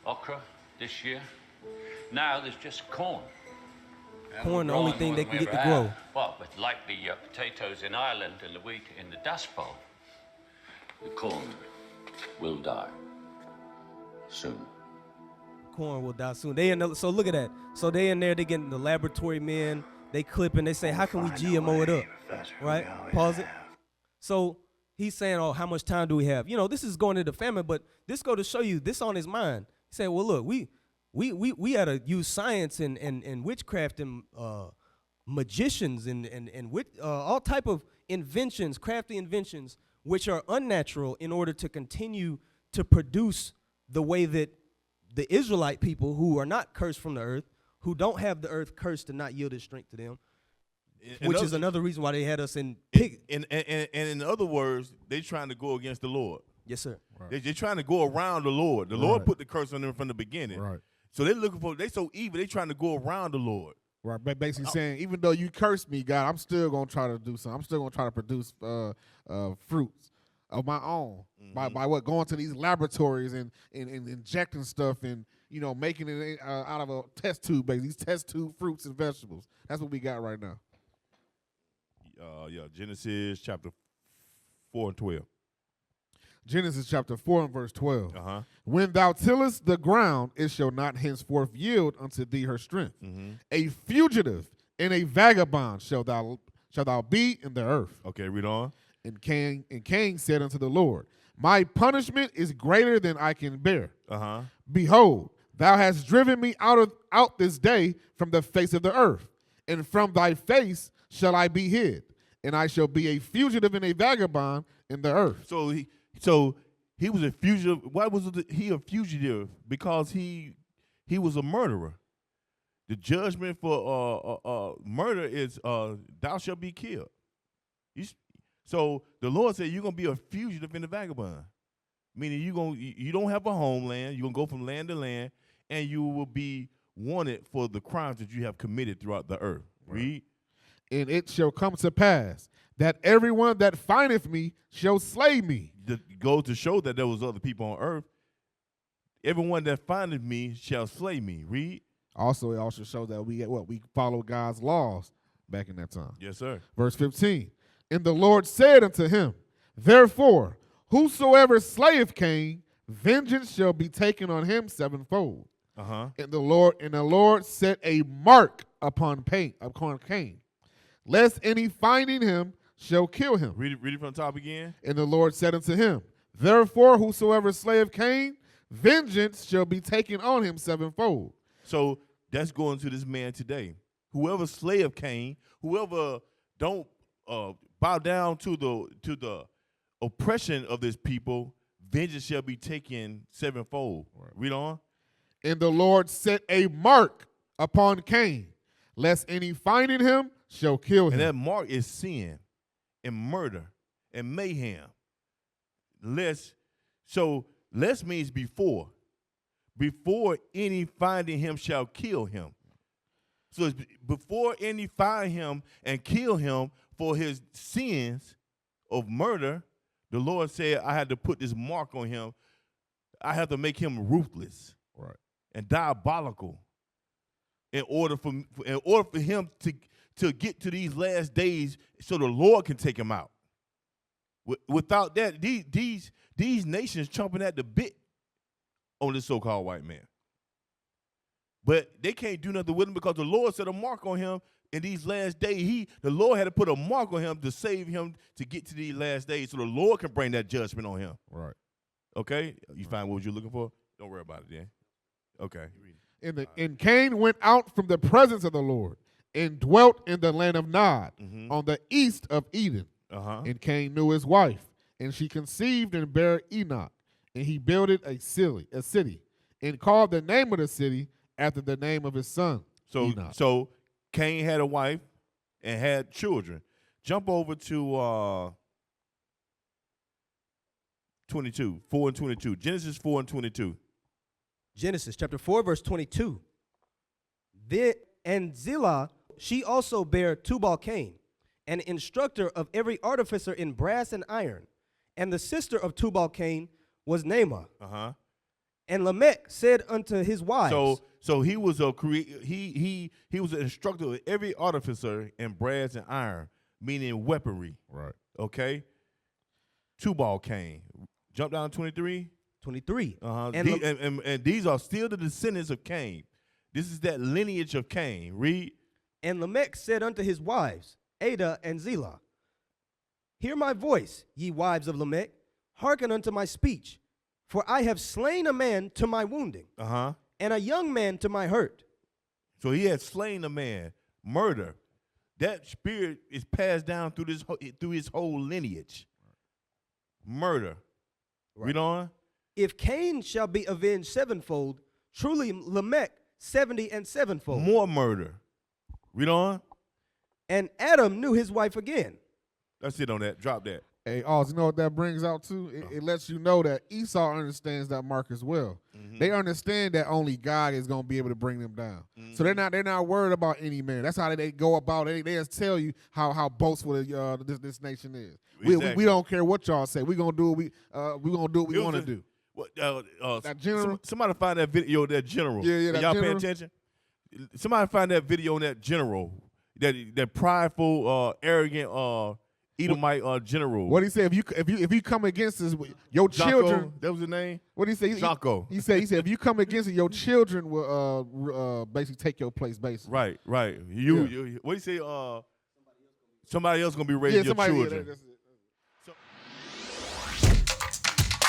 Okra this year. Now there's just corn. And Corn, we're the only growing thing more they than can we get to ever grow. have. Well, but like the potatoes in Ireland and the wheat in the Dust Bowl, the corn will die soon. Corn will die soon. So look at that. So they in there, they getting the laboratory men, they clipping, they say, how can we GMO it up? Right? Pause it. So he's saying, oh, how much time do we have? You know, this is going into famine, but this go to show you this on his mind. He said, well, look, we had to use science and witchcraft and magicians and all type of inventions, crafty inventions, which are unnatural in order to continue to produce the way that the Israelite people who are not cursed from the earth, who don't have the earth cursed to not yield its strength to them, which is another reason why they had us in pig. And in other words, they trying to go against the Lord. Yes, sir. Right. They're trying to go around the Lord. The Lord put the curse on them from the beginning. Right. So they so evil, they trying to go around the Lord. Right, basically saying, even though you cursed me, God, I'm still gonna try to do something. I'm still gonna try to produce fruits of my own by what going to these laboratories and injecting stuff and making it out of a test tube, basically these test tube fruits and vegetables. That's what we got right now. Genesis chapter 4 and 12. Genesis chapter 4 and verse 12. Uh-huh. When thou tillest the ground, it shall not henceforth yield unto thee her strength. A fugitive and a vagabond shall thou be in the earth. Okay, read on. And Cain said unto the Lord, my punishment is greater than I can bear. Uh-huh. Behold, thou hast driven me out this day from the face of the earth, and from thy face shall I be hid, and I shall be a fugitive and a vagabond in the earth. So he was a fugitive. Why was he a fugitive? Because he was a murderer. The judgment for murder is thou shalt be killed. So the Lord said you're gonna be a fugitive and a vagabond, meaning you don't have a homeland. You're gonna go from land to land, and you will be wanted for the crimes that you have committed throughout the earth. Right. Read. And it shall come to pass that everyone that findeth me shall slay me. It goes to show that there was other people on earth. Everyone that findeth me shall slay me. Read. Also, it also shows that we follow God's laws back in that time. Yes, sir. Verse 15. And the Lord said unto him, therefore, whosoever slayeth Cain, vengeance shall be taken on him sevenfold. Uh-huh. And the Lord set a mark upon Cain, lest any finding him shall kill him. Read it from the top again. And the Lord said unto him, therefore, whosoever slayeth Cain, vengeance shall be taken on him sevenfold. So that's going to this man today. Whoever slay of Cain, whoever don't bow down to the oppression of this people, vengeance shall be taken sevenfold. Right. Read on. And the Lord set a mark upon Cain, lest any finding him shall kill him. And that mark is sin and murder and mayhem. Less means before. before any finding him shall kill him. So it's before any find him and kill him for his sins of murder, the Lord said, I had to put this mark on him. I have to make him ruthless, Right. and diabolical in order for him to get to these last days so the Lord can take him out. Without that, these nations chomping at the bit on this so-called white man. But they can't do nothing with him because the Lord set a mark on him in these last days. The Lord had to put a mark on him to save him to get to these last days so the Lord can bring that judgment on him. Right. Okay? You find what you're looking for? Don't worry about it then. Okay. And Cain went out from the presence of the Lord and dwelt in the land of Nod on the east of Eden. And Cain knew his wife, and she conceived and bare Enoch. And he builded a city, and called the name of the city after the name of his son, Enoch. So Cain had a wife and had children. Jump over to 22, 4 and 22. Genesis 4 and 22. Genesis chapter 4, verse 22. And Zillah, she also bare Tubal-Cain, an instructor of every artificer in brass and iron. And the sister of Tubal-Cain was Naamah. And Lamech said unto his wives. So he was he was an instructor of every artificer in brass and iron, meaning weaponry. Right. Okay. Tubal-Cain. Jump down to 23. 23. And these are still the descendants of Cain. This is that lineage of Cain. Read. And Lamech said unto his wives, Ada and Zillah, hear my voice, ye wives of Lamech, hearken unto my speech. For I have slain a man to my wounding, and a young man to my hurt. So he had slain a man, murder. That spirit is passed down through his whole lineage. Murder. Right. Read on. If Cain shall be avenged sevenfold, truly Lamech 70 and sevenfold. More murder. Read on. And Adam knew his wife again. That's it on that. Drop that. Hey, Oz, you know what that brings out too? It lets you know that Esau understands that mark as well. They understand that only God is going to be able to bring them down. So they're not worried about any man. That's how they go about it. They just tell you how boastful this nation is. Exactly. We don't care what y'all say. We're going to do what we want to do. That general? Somebody find that video of that general. Yeah, that y'all general? paying attention? Somebody find that video on that general, that prideful, arrogant Edomite general. What he said? If you come against us, your Jocko, children. that was his name. What did he say? Jocko. He said if you come against it, your children will basically take your place. Basically. Right. You what do you say? Somebody else gonna be raising your children.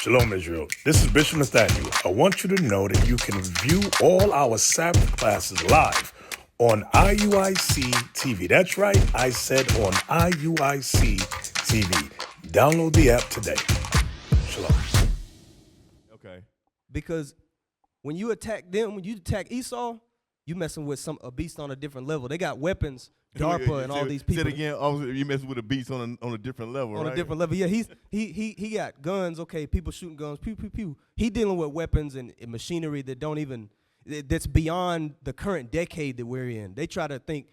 Shalom, Israel. This is Bishop Nathaniel. I want you to know that you can view all our Sabbath classes live on IUIC TV. That's right, I said on IUIC TV. Download the app today. Shalom. Okay. Because when you attack them, when you attack Esau, you messing with a beast on a different level. They got weapons, DARPA and all these people. Say it again. You messing with a beast on a different level, on right? a different level. Yeah, he got guns. Okay, people shooting guns. Pew pew pew. He dealing with weapons and machinery that's beyond the current decade that we're in. They try to think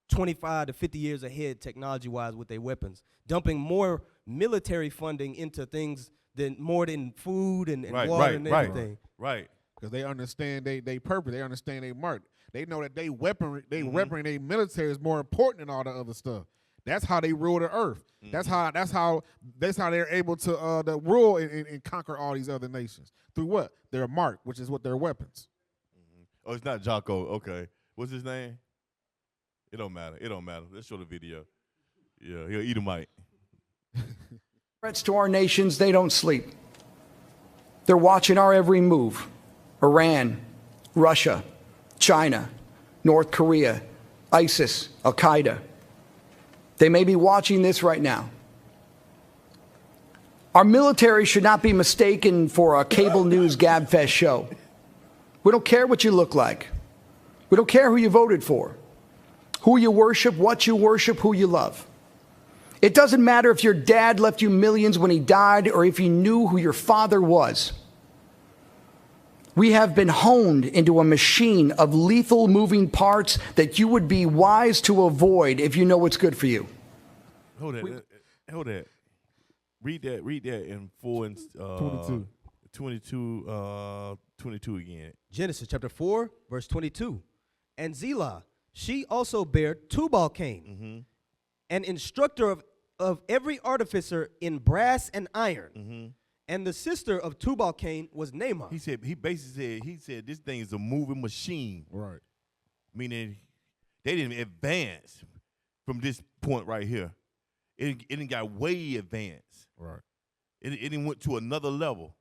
25 to 50 years ahead technology-wise with their weapons, dumping more military funding into things more than food and water and everything. Right. Because they understand they purpose. They understand they mark. They know that they weaponry, their military is more important than all the other stuff. That's how they rule the earth. That's how they're able to rule and conquer all these other nations. Through what? Their mark, which is what their weapons. Oh, it's not Jocko. Okay. What's his name? It don't matter. Let's show the video. Yeah, he'll Edomite. Threats to our nations, they don't sleep. They're watching our every move. Iran, Russia, China, North Korea, ISIS, Al-Qaeda. They may be watching this right now. Our military should not be mistaken for a cable news gabfest show. We don't care what you look like. We don't care who you voted for, who you worship, what you worship, who you love. It doesn't matter if your dad left you millions when he died or if you knew who your father was. We have been honed into a machine of lethal moving parts that you would be wise to avoid if you know what's good for you. Hold that. Read that in 4 and 22 again. Genesis chapter 4, verse 22. And Zillah, she also bare Tubal-Cain, an instructor of every artificer in brass and iron. And the sister of Tubal-Cain was Naamah. He said this thing is a moving machine. Right. Meaning they didn't advance from this point right here. It didn't got way advanced. Right. It didn't went to another level.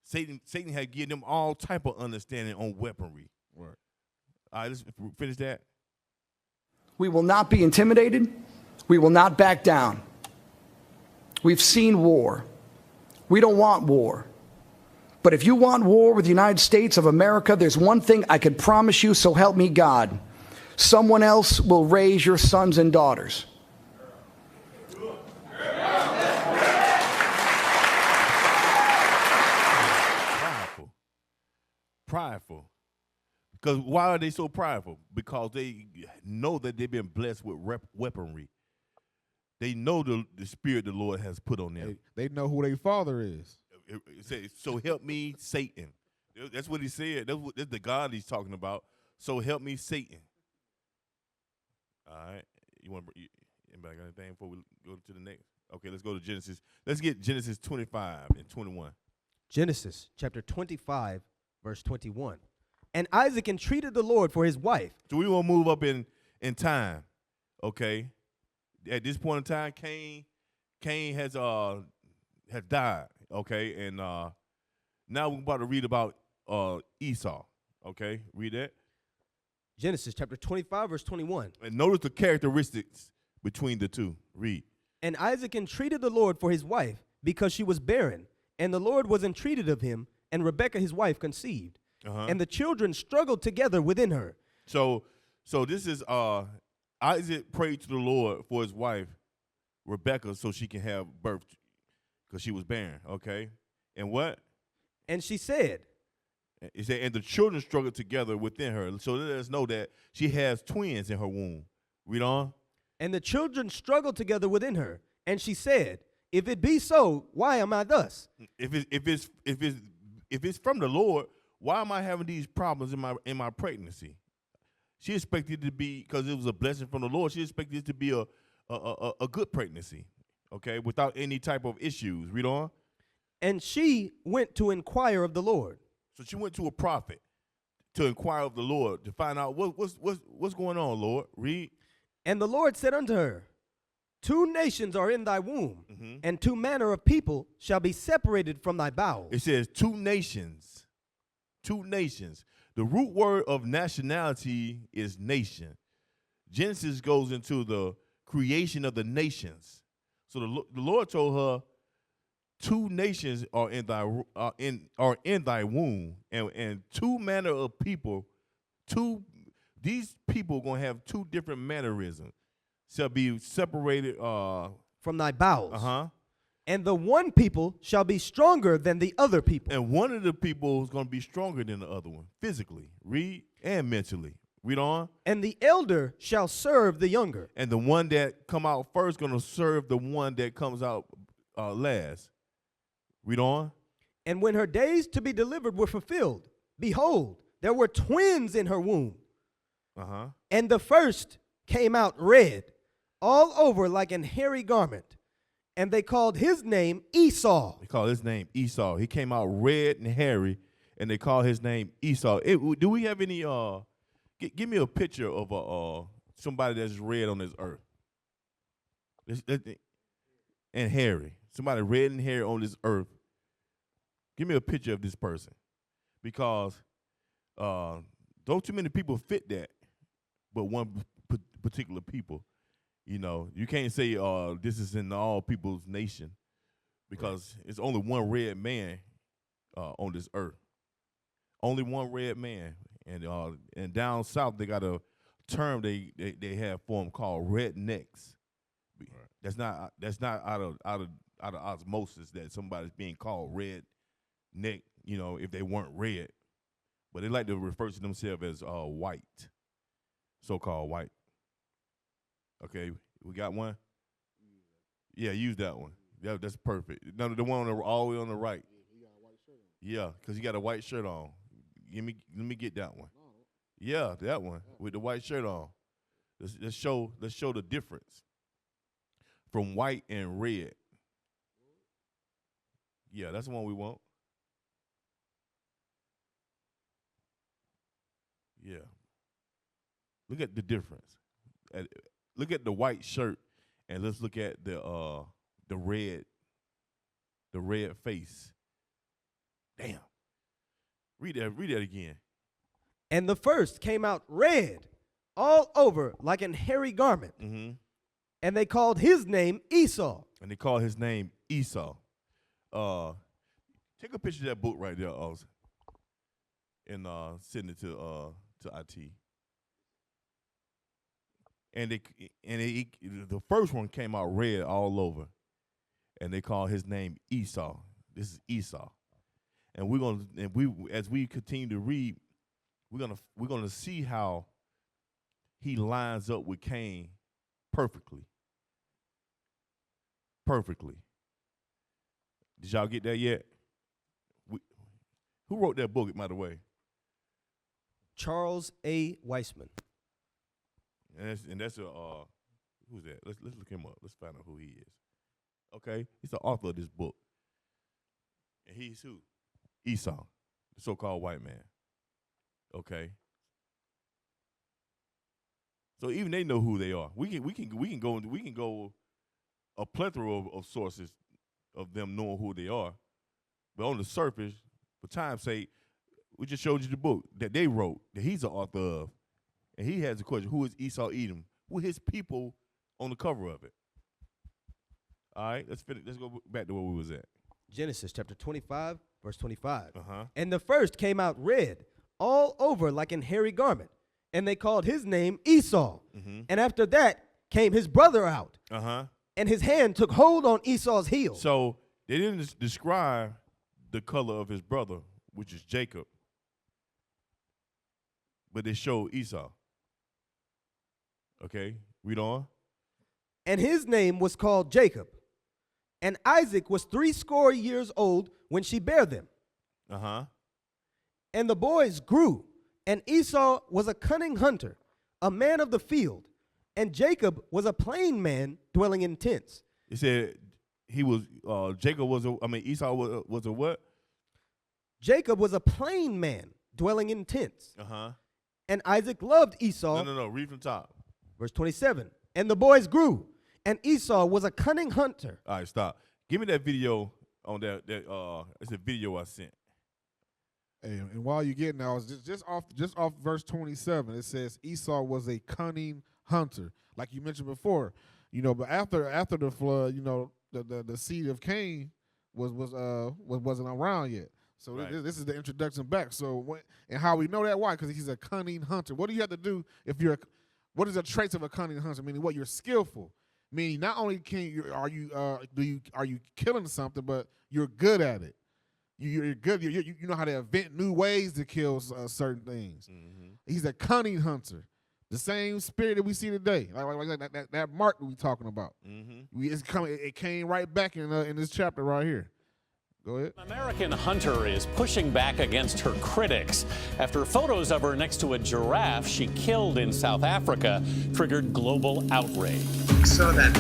Satan had given them all type of understanding on weaponry. Right. All right, let's finish that. We will not be intimidated. We will not back down. We've seen war. We don't want war. But if you want war with the United States of America, there's one thing I could promise you, so help me God. Someone else will raise your sons and daughters. Prideful. Because why are they so prideful? Because they know that they've been blessed with weaponry. They know the spirit the Lord has put on them. They know who their father is. It says, so help me, Satan. That's what he said. That's the God he's talking about. So help me, Satan. All right. Anybody got anything before we go to the next? Okay, let's go to Genesis. Let's get Genesis 25 and 21. Genesis chapter 25, verse 21. And Isaac entreated the Lord for his wife. So we want to move up in time, okay? At this point in time, Cain has died, okay? And now we're about to read about Esau, okay? Read that. Genesis chapter 25, verse 21. And notice the characteristics between the two. Read. And Isaac entreated the Lord for his wife because she was barren. And the Lord was entreated of him, and Rebekah his wife conceived. And the children struggled together within her. So this is Isaac prayed to the Lord for his wife, Rebekah, so she can have birth because she was barren, okay? And what? And she said, it said, and the children struggled together within her. So let us know that she has twins in her womb. Read on. And the children struggled together within her. And she said, if it be so, why am I thus? If it's from the Lord, why am I having these problems in my pregnancy? She expected it to be, because it was a blessing from the Lord, she expected it to be a good pregnancy, okay, without any type of issues. Read on. And she went to inquire of the Lord. So she went to a prophet to inquire of the Lord to find out what's going on, Lord. Read. And the Lord said unto her, 2 nations are in thy womb, and 2 manner of people shall be separated from thy bowels. It says 2 nations. 2 nations. The root word of nationality is nation. Genesis goes into the creation of the nations. So the Lord told her 2 nations are in thy womb, and 2 manner of people. These people are gonna have 2 different mannerisms. Shall be separated from thy bowels. Uh-huh. And the one people shall be stronger than the other people. And one of the people is going to be stronger than the other one, physically, read, and mentally. Read on. And the elder shall serve the younger. And the one that come out first going to serve the one that comes out last. Read on. And when her days to be delivered were fulfilled, behold, there were twins in her womb. Uh-huh. And the first came out red, all over like an hairy garment. And they called his name Esau. They called his name Esau. He came out red and hairy, and they called his name Esau. Do we have any, give me a picture of somebody that's red on this earth. And hairy. Somebody red and hairy on this earth. Give me a picture of this person. Because don't too many people fit that, but one particular people. You know, you can't say this is in all people's nation because it's only one red man on this earth. Only one red man. And down south they got a term they have for them called rednecks. Right. That's not out of osmosis that somebody's being called redneck, you know, if they weren't red. but they like to refer to themselves as white, so-called white. Okay, we got one? Yeah, use that one. Yeah, that's perfect. No, the one all the way on the right. Yeah, because he got a white shirt on. Let me get that one. Yeah, that one with the white shirt on. Let's show the difference from white and red. Yeah, that's the one we want. Yeah. Look at the difference. Look at the white shirt, and let's look at the red face. Damn. Read that again. And the first came out red, all over like an hairy garment. Mm-hmm. And they called his name Esau. And they called his name Esau. Take a picture of that book right there, and send it to IT. And the first one came out red all over, and they call his name Esau. This is Esau, and as we continue to read, we're gonna see how he lines up with Cain perfectly. Perfectly. Did y'all get that yet? Who wrote that book, by the way? Charles A. Weissman. And that's who's that? Let's look him up. Let's find out who he is. Okay, he's the author of this book, and he's who? Esau, the so-called white man. Okay. So even they know who they are. We can go a plethora of sources of them knowing who they are, but on the surface, for time's sake, we just showed you the book that they wrote that he's the author of. And he has a question, who is Esau Edom? Who are his people on the cover of it? All right, let's finish. Let's go back to where we was at. Genesis chapter 25, verse 25. Uh-huh. And the first came out red, all over like an hairy garment. And they called his name Esau. Mm-hmm. And after that came his brother out. Uh-huh. And his hand took hold on Esau's heel. So they didn't describe the color of his brother, which is Jacob, but they showed Esau. Okay, read on. And his name was called Jacob. And Isaac was 80 years old when she bare them. Uh-huh. And the boys grew, and Esau was a cunning hunter, a man of the field, and Jacob was a plain man dwelling in tents. It said Esau was a what? Jacob was a plain man dwelling in tents. Uh-huh. And Isaac loved Esau. No, read from top. Verse 27. And the boys grew, and Esau was a cunning hunter. All right, stop. Give me that video on that it's a video I sent. Hey, and while you're getting that, just off verse 27, it says Esau was a cunning hunter, like you mentioned before. But after the flood, the seed of Cain wasn't around yet. So right. this is the introduction back. So and how we know that? Why? Because he's a cunning hunter. What do you have to do if you're? What is the traits of a cunning hunter? Meaning what? You're skillful. Meaning not only are you killing something, but you're good at it. You're good. You know how to invent new ways to kill certain things. Mm-hmm. He's a cunning hunter. The same spirit that we see today, like that mark that we talking about. Mm-hmm. It came right back in this chapter right here. Go ahead. An American hunter is pushing back against her critics after photos of her next to a giraffe she killed in South Africa triggered global outrage. You saw that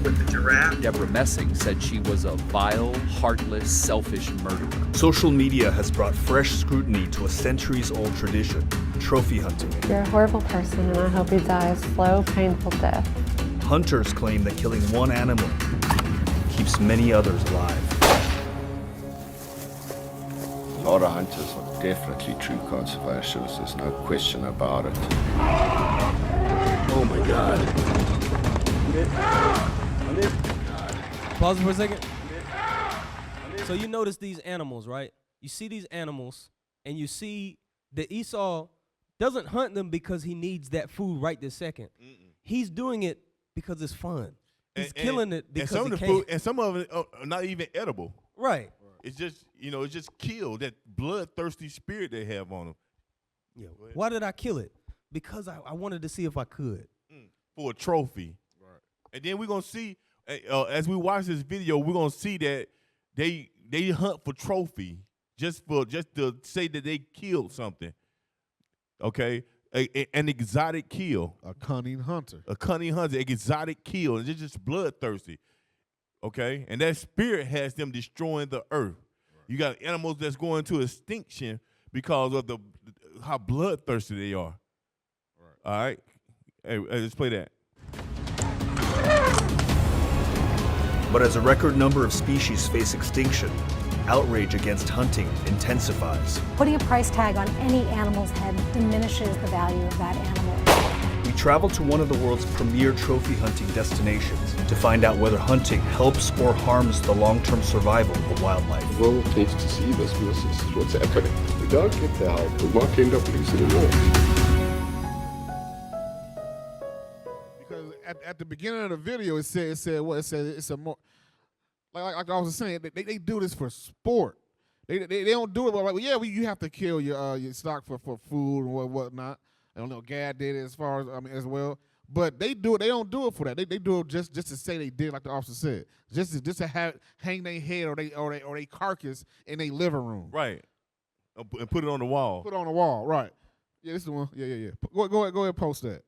with the giraffe? Deborah Messing said she was a vile, heartless, selfish murderer. Social media has brought fresh scrutiny to a centuries-old tradition, trophy hunting. You're a horrible person, and I hope you die a slow, painful death. Hunters claim that killing one animal keeps many others alive. A lot of hunters are definitely true conservationists, there's no question about it. Oh my God. Pause for a second. So you notice these animals, right? You see these animals, and you see that Esau doesn't hunt them because he needs that food right this second. He's doing it because it's fun. He's killing it because he can. And some of it are not even edible. Right. It's just, it's just kill that bloodthirsty spirit they have on them. Yeah. Why did I kill it? Because I wanted to see if I could. For a trophy. Right. And then we're going to see, as we watch this video, we're going to see that they hunt for trophy just to say that they killed something. Okay? An exotic kill. A cunning hunter. A cunning hunter, an exotic kill. And it's just bloodthirsty. Okay? And that spirit has them destroying the earth. Right. You got animals that's going to extinction because of how bloodthirsty they are. Right. All right? Hey, let's play that. But as a record number of species face extinction, outrage against hunting intensifies. Putting a price tag on any animal's head diminishes the value of that animal. We travel to one of the world's premier trophy hunting destinations to find out whether hunting helps or harms the long-term survival of wildlife. The world needs to see this is what's happening. We don't get the help, we might end up losing the war. Because at the beginning of the video, it said it's a more, like I was saying, they do this for sport. They don't do it like, you have to kill your stock for food and whatnot. I don't know, Gad did it as well. But they do it. They don't do it for that. They do it just to say they did, like the officer said, just to hang their head or they carcass in their living room. Right. And put it on the wall. Put it on the wall. Right. Yeah, this is the one. Yeah. Go ahead and post that.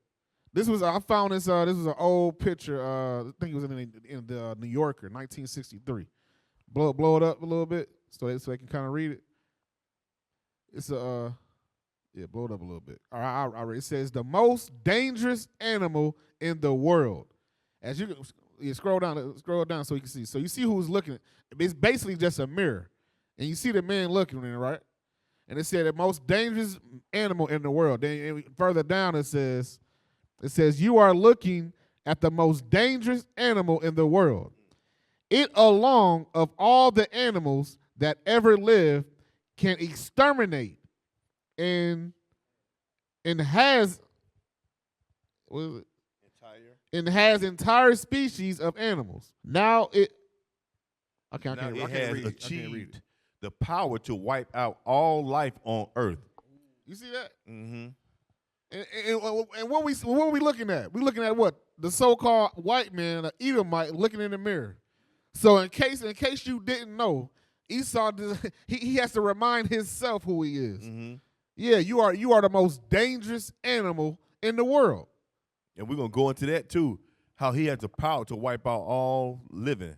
I found this. This was an old picture. I think it was in the New Yorker, 1963. Blow it up a little bit so they can kind of read it. It's a. Yeah, blow it up a little bit. All right, I read. It says the most dangerous animal in the world. As you scroll down so you can see. So you see who's looking. It's basically just a mirror, and you see the man looking in it, right? And it said the most dangerous animal in the world. Then further down it says you are looking at the most dangerous animal in the world. It along of all the animals that ever lived can exterminate. And has entire species of animals. Now it has achieved the power to wipe out all life on Earth. You see that? Mm-hmm. And what are we looking at? We're looking at what? The so-called white man, the Edomite, looking in the mirror. So in case you didn't know, Esau he has to remind himself who he is. Mm-hmm. Yeah, you are the most dangerous animal in the world. And we're going to go into that too, how he has the power to wipe out all living,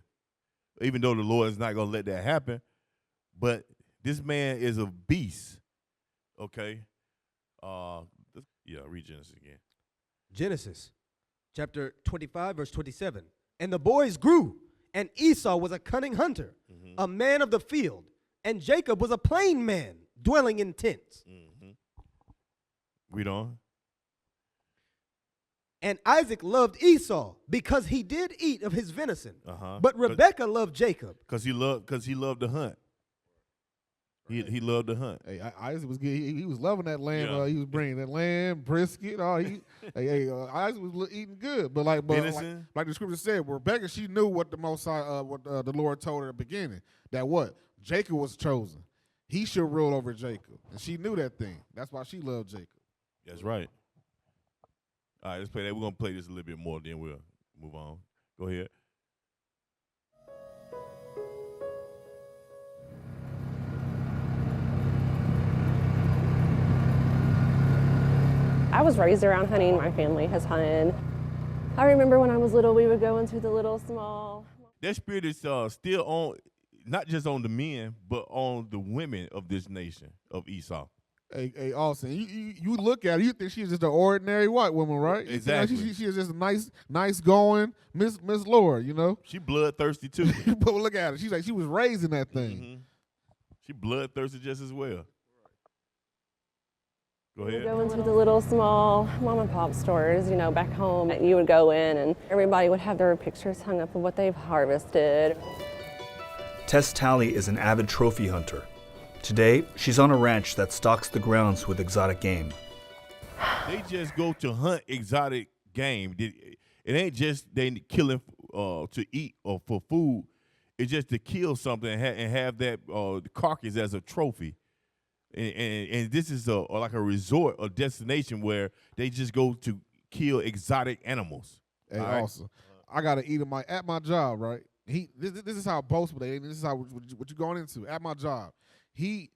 even though the Lord is not going to let that happen. But this man is a beast, okay? Read Genesis again. Genesis chapter 25, verse 27. And the boys grew, and Esau was a cunning hunter, a man of the field, and Jacob was a plain man, dwelling in tents. Read on. And Isaac loved Esau because he did eat of his venison. But Rebekah loved Jacob because he loved to hunt. He loved to hunt. Hey, Isaac was good. He was loving that lamb. He was bringing that lamb, brisket. Isaac was eating good. But like the scripture said, Rebekah, she knew what the Most High, what the Lord told her at the beginning, that what Jacob was chosen. He should rule over Jacob, and she knew that thing. That's why she loved Jacob. That's right. All right, let's play that. We're gonna play this a little bit more, then we'll move on. Go ahead. I was raised around hunting. My family has hunted. I remember when I was little, we would go into the little small. That spirit is still on, not just on the men, but on the women of this nation of Esau. Hey, Austin, you look at her, you think she's just an ordinary white woman, right? Exactly. She is just a nice going Miss Lord, you know? She bloodthirsty too. But look at her. She's like, she was raised in that thing. Mm-hmm. She bloodthirsty just as well. Go ahead. Go into the little small mom and pop stores, back home. You would go in and everybody would have their pictures hung up of what they've harvested. Tess Talley is an avid trophy hunter. Today, she's on a ranch that stocks the grounds with exotic game. They just go to hunt exotic game. It ain't just they killing to eat or for food. is just to kill something and have that carcass as a trophy. And this is like a resort or destination where they just go to kill exotic animals. Hey, right? also, I gotta eat at my job, right? This is how boastful they. This is how what you going into at my job. He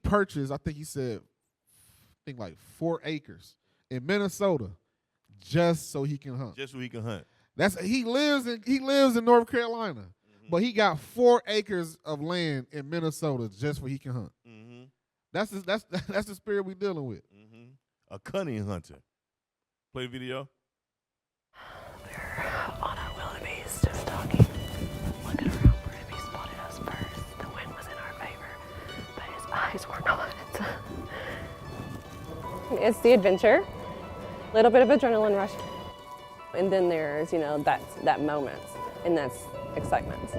purchased. I think he said, like 4 acres in Minnesota, just so he can hunt. Just so he can hunt. He lives in North Carolina, but he got 4 acres of land in Minnesota just so he can hunt. Mm-hmm. That's the spirit we dealing with. Mm-hmm. A cunning hunter. Play the video. We're on our wildebeest, just talking, looking around for him. He spotted us first. The wind was in our favor, but his eyes were not. It's the adventure, a little bit of adrenaline rush, and then there's, that moment, and that's excitement.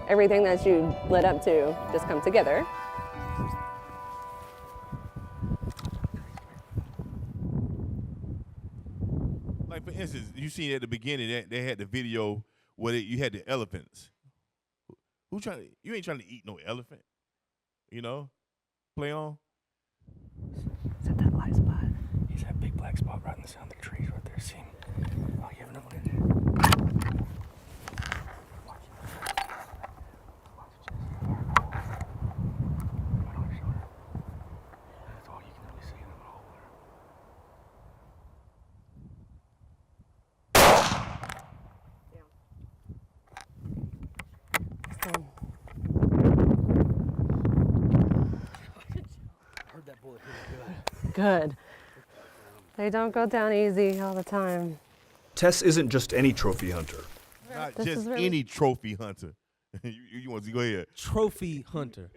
Everything that you led up to just come together. Like, for instance, you seen at the beginning that they had the video where you had the elephants. You ain't trying to eat no elephant, Play on. Is that that light spot? He's that big black spot right in the sound of the trees right there. See him? Oh, you have another one in there. That's all you can really see in the hole Heard that bullet hit good. They don't go down easy all the time. Tess isn't just any trophy hunter. Not just any trophy hunter. you want to go ahead. Trophy hunter,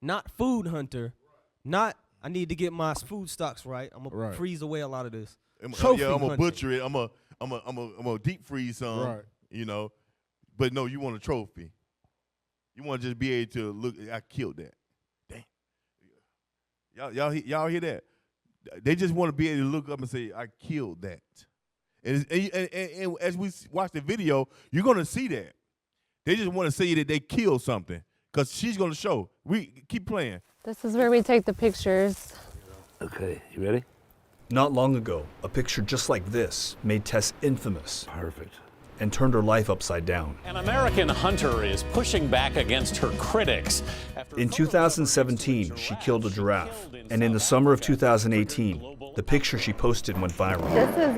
not food hunter. Not I need to get my food stocks right. I'm gonna freeze away a lot of this. Trophy I'm gonna hunter. butcher it. I'm gonna deep freeze some. Right. But no, you want a trophy. You want to just be able to look. I killed that. Damn. Y'all hear that? They just want to be able to look up and say, I killed that. And as we watch the video, you're going to see that. They just want to say that they killed something because she's going to show. We keep playing. This is where we take the pictures. Okay, you ready? Not long ago, a picture just like this made Tess infamous. Perfect. And turned her life upside down. An American hunter is pushing back against her critics. In 2017, she killed a giraffe. And in the summer of 2018, the picture she posted went viral. This is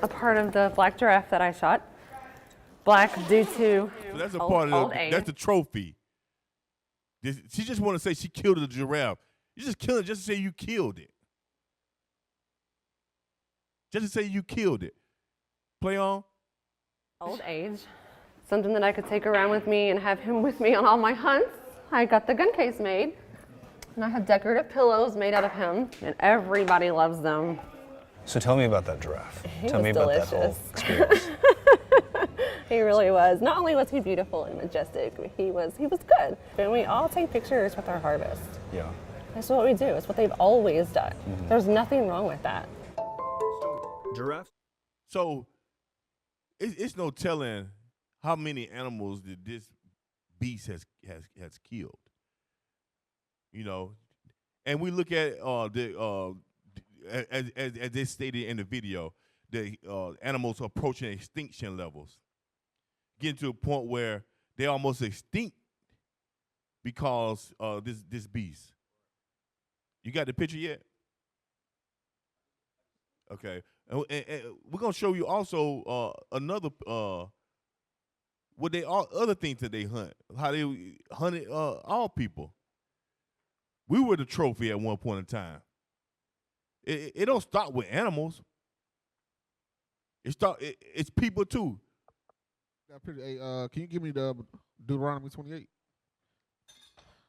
a part of the black giraffe that I shot. Black due to So that's a part of age. that's the trophy. She just want to say she killed a giraffe. You just kill it just to say you killed it. Just to say you killed it. Play on. Old age. Something that I could take around with me and have him with me on all my hunts. I got the gun case made. And I have decorative pillows made out of him. And everybody loves them. So tell me about that giraffe. Tell me about that whole experience. He really was. Not only was he beautiful and majestic, but he was good. And we all take pictures with our harvest. Yeah. That's what we do. It's what they've always done. Mm-hmm. There's nothing wrong with that. Giraffe? So it's no telling how many animals that this beast has killed. And we look at as they stated in the video, the animals approaching extinction levels, getting to a point where they're almost extinct because this beast. You got the picture yet? Okay, and we're gonna show you also another other things that they hunt, how they hunted all people. We were the trophy at one point in time. It don't start with animals. It's people too. Hey, can you give me the Deuteronomy 28?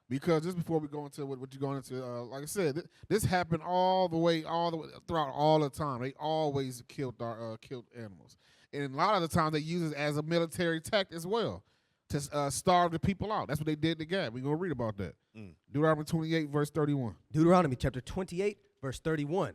Because just before we go into what you're going into, like I said, this happened all the way throughout all the time. They always killed animals, and a lot of the time they use it as a military tactic as well to starve the people out. That's what they did to Gad. We're gonna read about that. Deuteronomy 28, verse 31. Deuteronomy chapter 28, verse 31.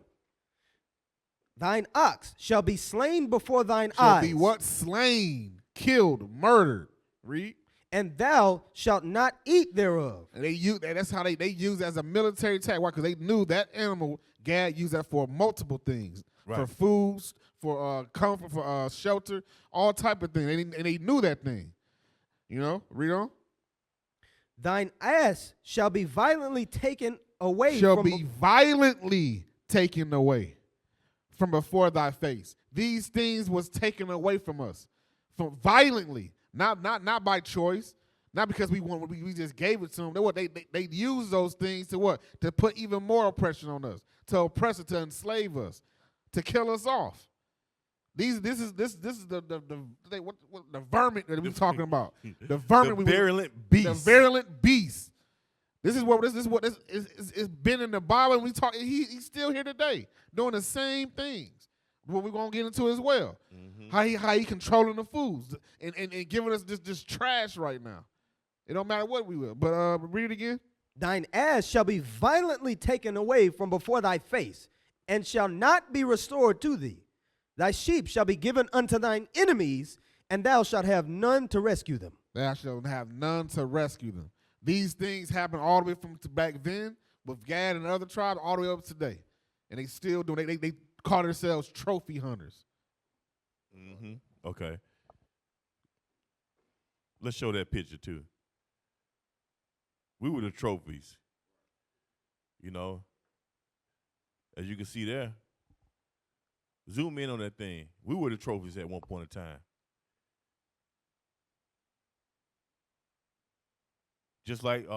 Thine ox shall be slain before thine eyes. Shall be what? Slain, killed, murdered. Read. and thou shalt not eat thereof. And that's how they use it as a military tactic. Why? Because they knew that animal, Gad used that for multiple things. Right. For foods, for comfort, for shelter, all type of things. And they knew that thing. You know, read on. Thine ass shall be violently taken away violently taken away from before thy face. These things was taken away from us, from violently, not by choice, not because we just gave it to them. They use those things to what? To put even more oppression on us, to oppress us, to enslave us, to kill us off. This is the vermin that we're talking about. The vermin, the virulent beast. The virulent beast. This is what it's been in the Bible, and we talk. He's still here today doing the same things. What we're gonna get into as well. Mm-hmm. How he controlling the foods and giving us this trash right now. It don't matter what we will. But read it again. Thine ass shall be violently taken away from before thy face, and shall not be restored to thee. Thy sheep shall be given unto thine enemies, and thou shalt have none to rescue them. Thou shalt have none to rescue them. These things happen all the way from back then with Gad and other tribes all the way up to today. And they still do. They call themselves trophy hunters. Mm-hmm. Okay. Let's show that picture too. We were the trophies. You know, as you can see there. Zoom in on that thing. We were the trophies at one point in time. Just like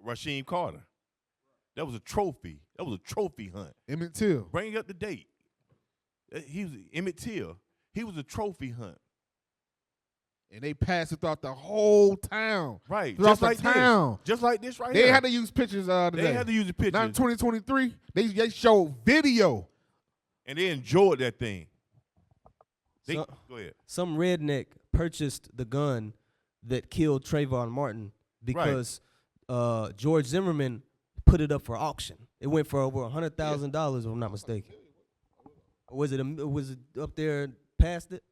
Rasheem Carter. That was a trophy. That was a trophy hunt. Emmett Till. Bring up the date. He was Emmett Till. He was a trophy hunt. And they passed it throughout the whole town. Right. Throughout Just the like town. Just like this right here. They had to use pictures today. They had to use the pictures. Not in 2023. They showed video. And they enjoyed that thing. Go ahead. Some redneck purchased the gun that killed Trayvon Martin because George Zimmerman put it up for auction. It went for over $100,000, if I'm not mistaken. Or was it up there past it?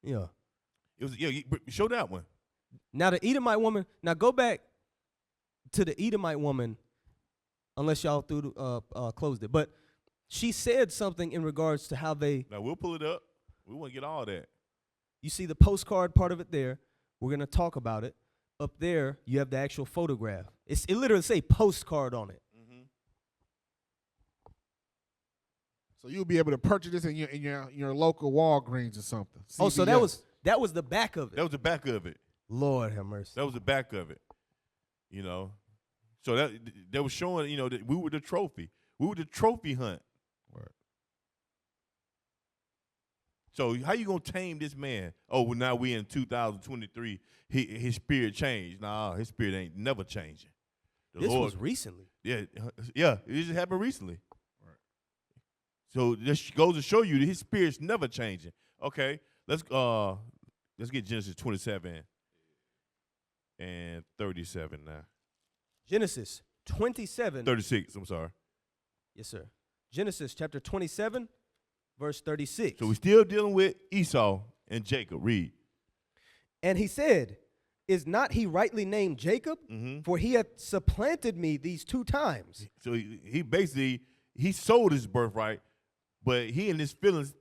Yeah. It was. Yeah. Show that one. Now the Edomite woman. Now go back to the Edomite woman, unless y'all closed it. But she said something in regards to how they. Now we'll pull it up. We want to get all that. You see the postcard part of it there. We're gonna talk about it. Up there, you have the actual photograph. It literally say postcard on it. Mm-hmm. So you'll be able to purchase this in your local Walgreens or something. CVS. Oh, so that was the back of it. That was the back of it. Lord have mercy. That was the back of it. You know, so that was showing. You know, that we were the trophy. We were the trophy hunt. Right. So how you gonna tame this man? Oh, well, now we in 2023. His spirit changed. Nah, his spirit ain't never changing. This was recently. Yeah. It just happened recently. Right. So this goes to show you that his spirit's never changing. Okay, let's get Genesis 27 and 37 now. Genesis 27. 36. I'm sorry. Yes, sir. Genesis chapter 27. Verse 36. So we're still dealing with Esau and Jacob. Read. And he said, is not he rightly named Jacob? Mm-hmm. For he hath supplanted me these 2 times. So he basically, he sold his birthright, but he in his feelings,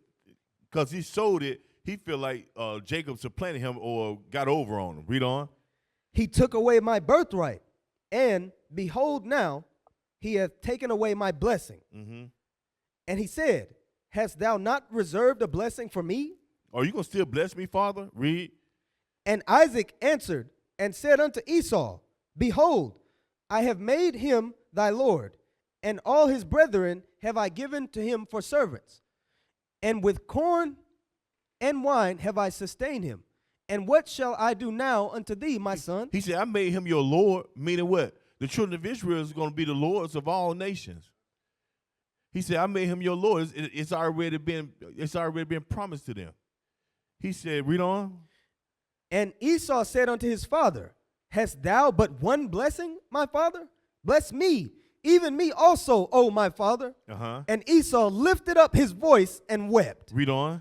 because he sold it, he feel like Jacob supplanted him or got over on him. Read on. He took away my birthright, and behold now, he hath taken away my blessing. Mm-hmm. And he said, hast thou not reserved a blessing for me? Are you going to still bless me, Father? Read. And Isaac answered and said unto Esau, behold, I have made him thy Lord, and all his brethren have I given to him for servants. And with corn and wine have I sustained him. And what shall I do now unto thee, my son? He said, I made him your Lord, meaning what? The children of Israel is going to be the lords of all nations. He said, I made him your Lord. It's already been promised to them. He said, read on. And Esau said unto his father, hast thou but one blessing, my father? Bless me, even me also, O my father. Uh-huh. And Esau lifted up his voice and wept. Read on.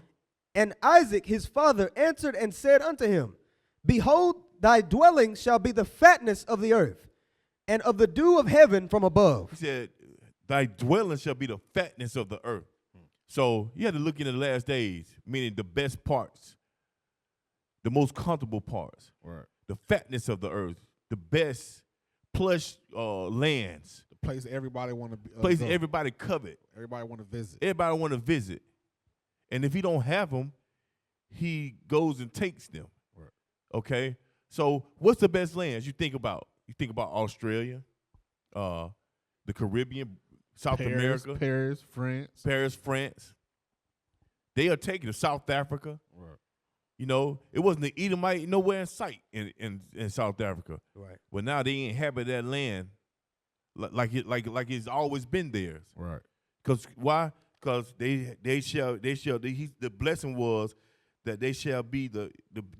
And Isaac his father answered and said unto him, behold, thy dwelling shall be the fatness of the earth, and of the dew of heaven from above. He said, thy dwelling shall be the fatness of the earth. So you have to look into the last days, meaning the best parts, the most comfortable parts, Right. the fatness of the earth, the best plush lands, The place that everybody want to be. places everybody covet. Everybody want to visit. Everybody want to visit. And if he don't have them, he goes and takes them. Right. Okay? So what's the best lands you think about? You think about Australia, the Caribbean, South America. Paris, France. They are taking South Africa. Right. You know, it wasn't the Edomite nowhere in sight in South Africa. Right. But now they inhabit that land like it's always been theirs. Right. Because why? Because the blessing was that they shall be the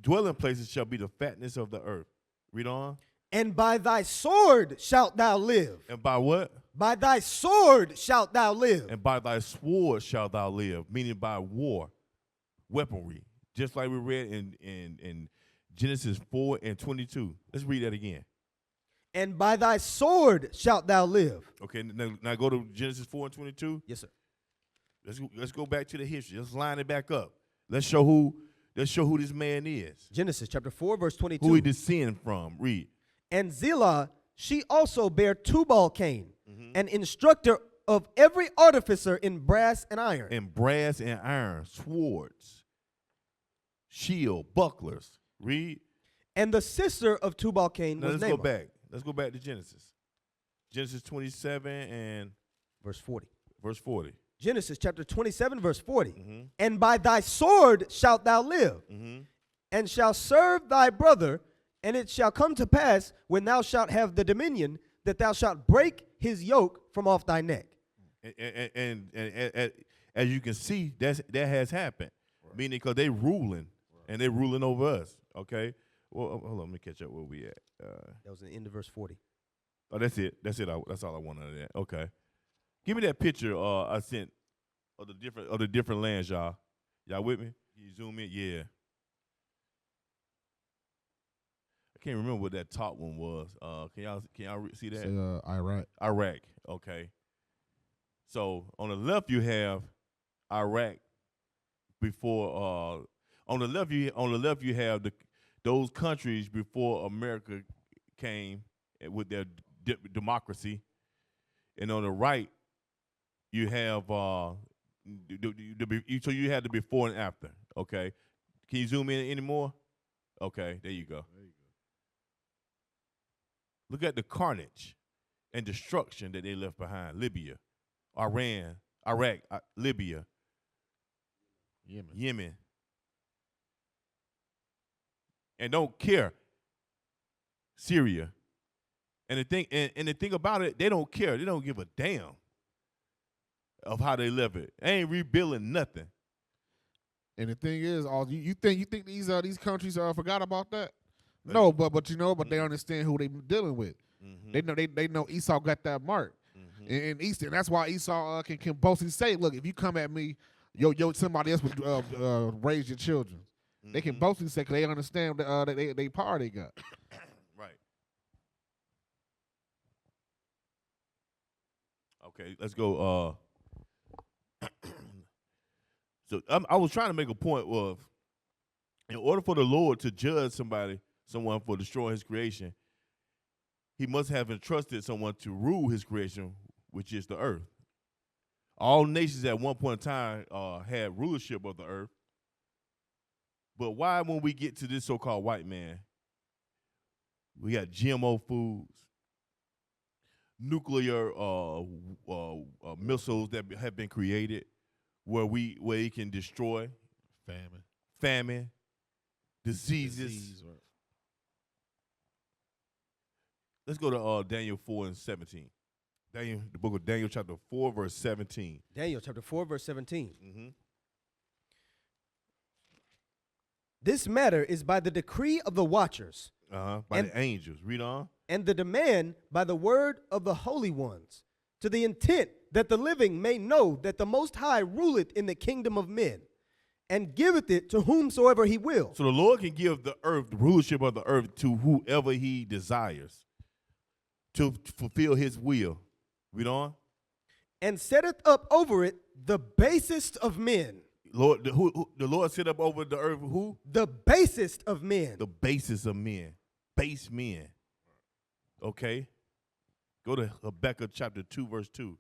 dwelling places shall be the fatness of the earth. Read on. And by thy sword shalt thou live. And by what? By thy sword shalt thou live. And by thy sword shalt thou live, meaning by war, weaponry. Just like we read in Genesis 4:22. Let's read that again. And by thy sword shalt thou live. Okay, now go to Genesis 4:22. Yes, sir. Let's go back to the history. Let's line it back up. Let's show who this man is. Genesis chapter 4, verse 22. Who he descended from. Read. And Zillah, she also bare Tubal-Cain, an instructor of every artificer in brass and iron. In brass and iron, swords, shield, bucklers. Read. And the sister of Tubal-Cain was let's Naamah. go back. Let's go back to Genesis. Genesis 27 and verse 40. Verse 40. Genesis chapter 27, verse 40. And by thy sword shalt thou live, and shalt serve thy brother, and it shall come to pass, when thou shalt have the dominion, that thou shalt break his yoke from off thy neck. And as you can see, that has happened. Right. Meaning because they ruling, and they're ruling over us. Okay? Well, hold on, let me catch up where we at. That was the end of verse 40. Oh, that's it. That's it. That's all I want out of that. Okay. Give me that picture I sent of the different lands, y'all. Y'all with me? Can you zoom in? Yeah. I can't remember what that top one was. Can y'all see that? Iraq. Iraq. Okay. So on the left you have Iraq. Before on the left you have those countries before America came with their democracy, and on the right you have so you had the before and after. Okay. Can you zoom in any more? Okay, there you go. Look at the carnage and destruction that they left behind. Libya, Iran, Iraq, Libya, Yemen. And don't care. Syria. And the thing about it, they don't care. They don't give a damn of how they live it. They ain't rebuilding nothing. And the thing is, you think these countries forgot about that? No, but they understand who they dealing with. They know Esau got that mark. And Eastern, that's why Esau can boastfully say, look, if you come at me, somebody else would raise your children. They can boastfully say, because they understand that they power they got. Right. Okay, let's go. So I was trying to make a point of, in order for the Lord to judge someone for destroying his creation, he must have entrusted someone to rule his creation, which is the earth. All nations at one point in time had rulership of the earth. But why, when we get to this so-called white man, we got GMO foods, nuclear missiles that have been created where he can destroy famine, diseases. Right. Let's go to Daniel 4:17. The book of Daniel, chapter 4, verse 17. Daniel, chapter 4, verse 17. This matter is by the decree of the watchers. By the angels. Read on. And the demand by the word of the holy ones, to the intent that the living may know that the Most High ruleth in the kingdom of men, and giveth it to whomsoever he will. So the Lord can give the earth, the rulership of the earth, to whoever he desires to fulfill his will. Read on. And setteth up over it the basest of men. Lord, the Lord set up over the earth who? The basest of men. The basest of men. Base men. Okay. Go to Habakkuk chapter 2, verse 2.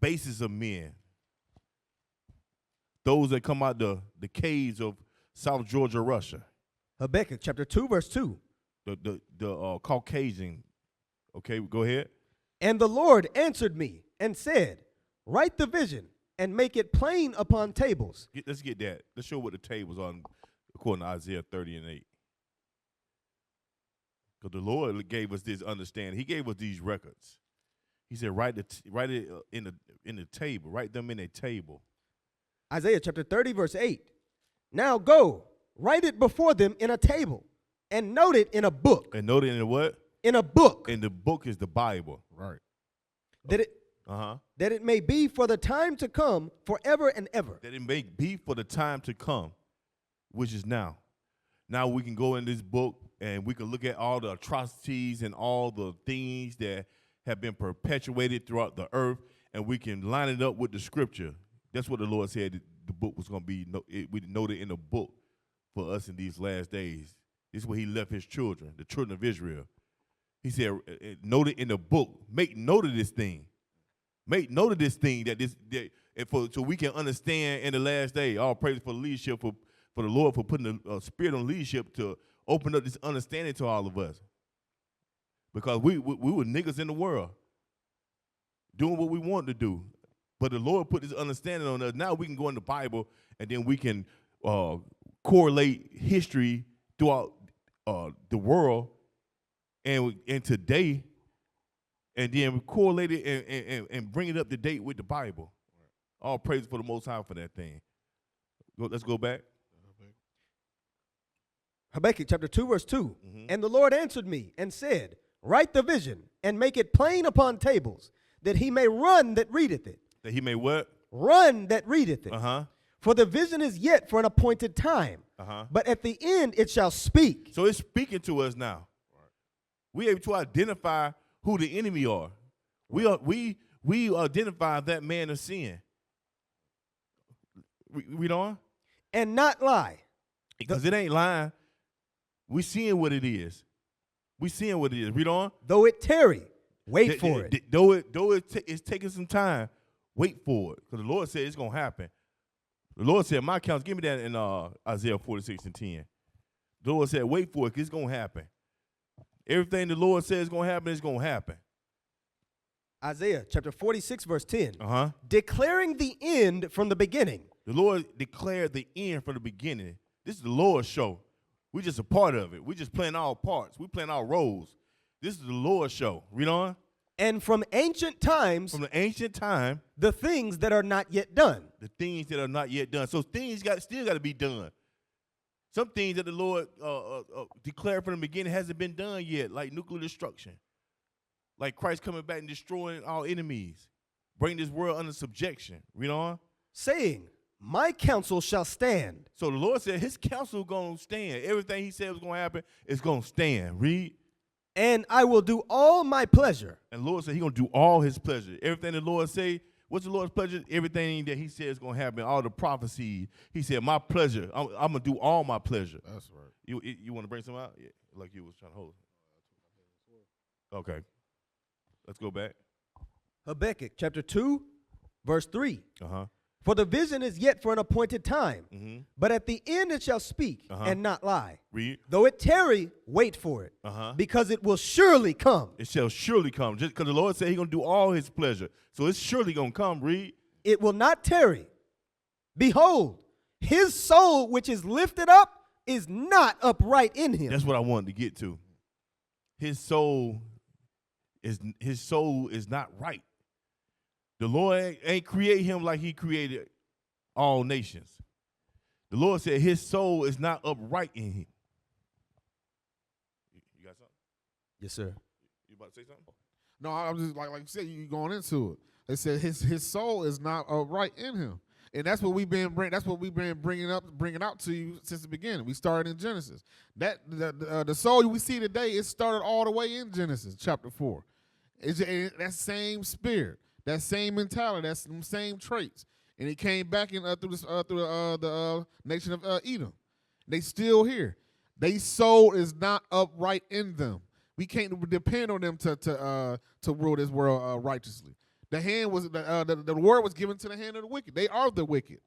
Bases of men. Those that come out the caves of South Georgia, Russia. Habakkuk chapter 2, verse 2. The Caucasian. Okay, go ahead. And the Lord answered me and said, write the vision and make it plain upon tables. Let's get that. Let's show what the tables are according to Isaiah 30 and 8. Because the Lord gave us this understanding. He gave us these records. He said, write it in the table. Write them in a table. Isaiah chapter 30, verse 8. Now go, write it before them in a table, and note it in a book. And note it in a what? In a book. And the book is the Bible. Right. That it may be for the time to come, forever and ever. That it may be for the time to come, which is now. Now we can go in this book and we can look at all the atrocities and all the things that have been perpetuated throughout the earth, and we can line it up with the scripture. That's what the Lord said the book was going to be. We noted in the book for us in these last days. This is where he left his children, the children of Israel. He said, note it in the book. Make note of this thing. Make note of this thing so we can understand in the last day. All praise for the leadership, for the Lord for putting the spirit on leadership to open up this understanding to all of us. Because we were niggas in the world doing what we wanted to do. But the Lord put this understanding on us. Now we can go in the Bible and then we can correlate history throughout the world and today, and then correlate it and bring it up to date with the Bible. All praise for the Most High for that thing. Let's go back. Habakkuk chapter 2, verse 2. And the Lord answered me and said, write the vision and make it plain upon tables, that he may run that readeth it. That he may what? Run that readeth it. Uh-huh. For the vision is yet for an appointed time, but at the end it shall speak. So it's speaking to us now. We're able to identify who the enemy are. We identify that man of sin. Read on. And not lie. Because it ain't lying. We seeing what it is. We seeing what it is. Read on. Though it tarry, wait for it. Though it's taking some time, wait for it. Because the Lord said it's going to happen. The Lord said, my accounts, give me that in Isaiah 46 and 10. The Lord said, wait for it, because it's going to happen. Everything the Lord says is going to happen, it's going to happen. Isaiah chapter 46, verse 10. Declaring the end from the beginning. The Lord declared the end from the beginning. This is the Lord's show. We're just a part of it. We're just playing our parts. We're playing our roles. This is the Lord's show. Read on. And from ancient times. From the ancient time. The things that are not yet done. The things that are not yet done. So things still got to be done. Some things that the Lord declared from the beginning hasn't been done yet, like nuclear destruction. Like Christ coming back and destroying our enemies. Bring this world under subjection. Read on. Saying, my counsel shall stand. So the Lord said his counsel is going to stand. Everything he said was going to happen is going to stand. Read. And I will do all my pleasure. And the Lord said he's going to do all his pleasure. Everything the Lord say, what's the Lord's pleasure? Everything that he said is going to happen, all the prophecies. He said, my pleasure. I'm going to do all my pleasure. That's right. You want to bring some out? Yeah, like you was trying to hold it. Okay. Let's go back. Habakkuk chapter 2, verse 3. For the vision is yet for an appointed time, but at the end it shall speak and not lie. Read. Though it tarry, wait for it, because it will surely come. It shall surely come. Just because the Lord said he's going to do all his pleasure. So it's surely going to come. Read. It will not tarry. Behold, his soul which is lifted up is not upright in him. That's what I wanted to get to. His soul is not right. The Lord ain't create him like he created all nations. The Lord said his soul is not upright in him. You got something? Yes, sir. You about to say something? No, I'm just like you said, you going into it. They said his soul is not upright in him. And that's what we've been bringing out to you since the beginning. We started in Genesis. That the soul we see today, it started all the way in Genesis chapter 4. It's that same spirit, that same mentality, that same traits, and it came back in through the nation of Edom. They still here. They soul is not upright in them. We can't depend on them to rule this world righteously. The hand was the word was given to the hand of the wicked. They are the wicked,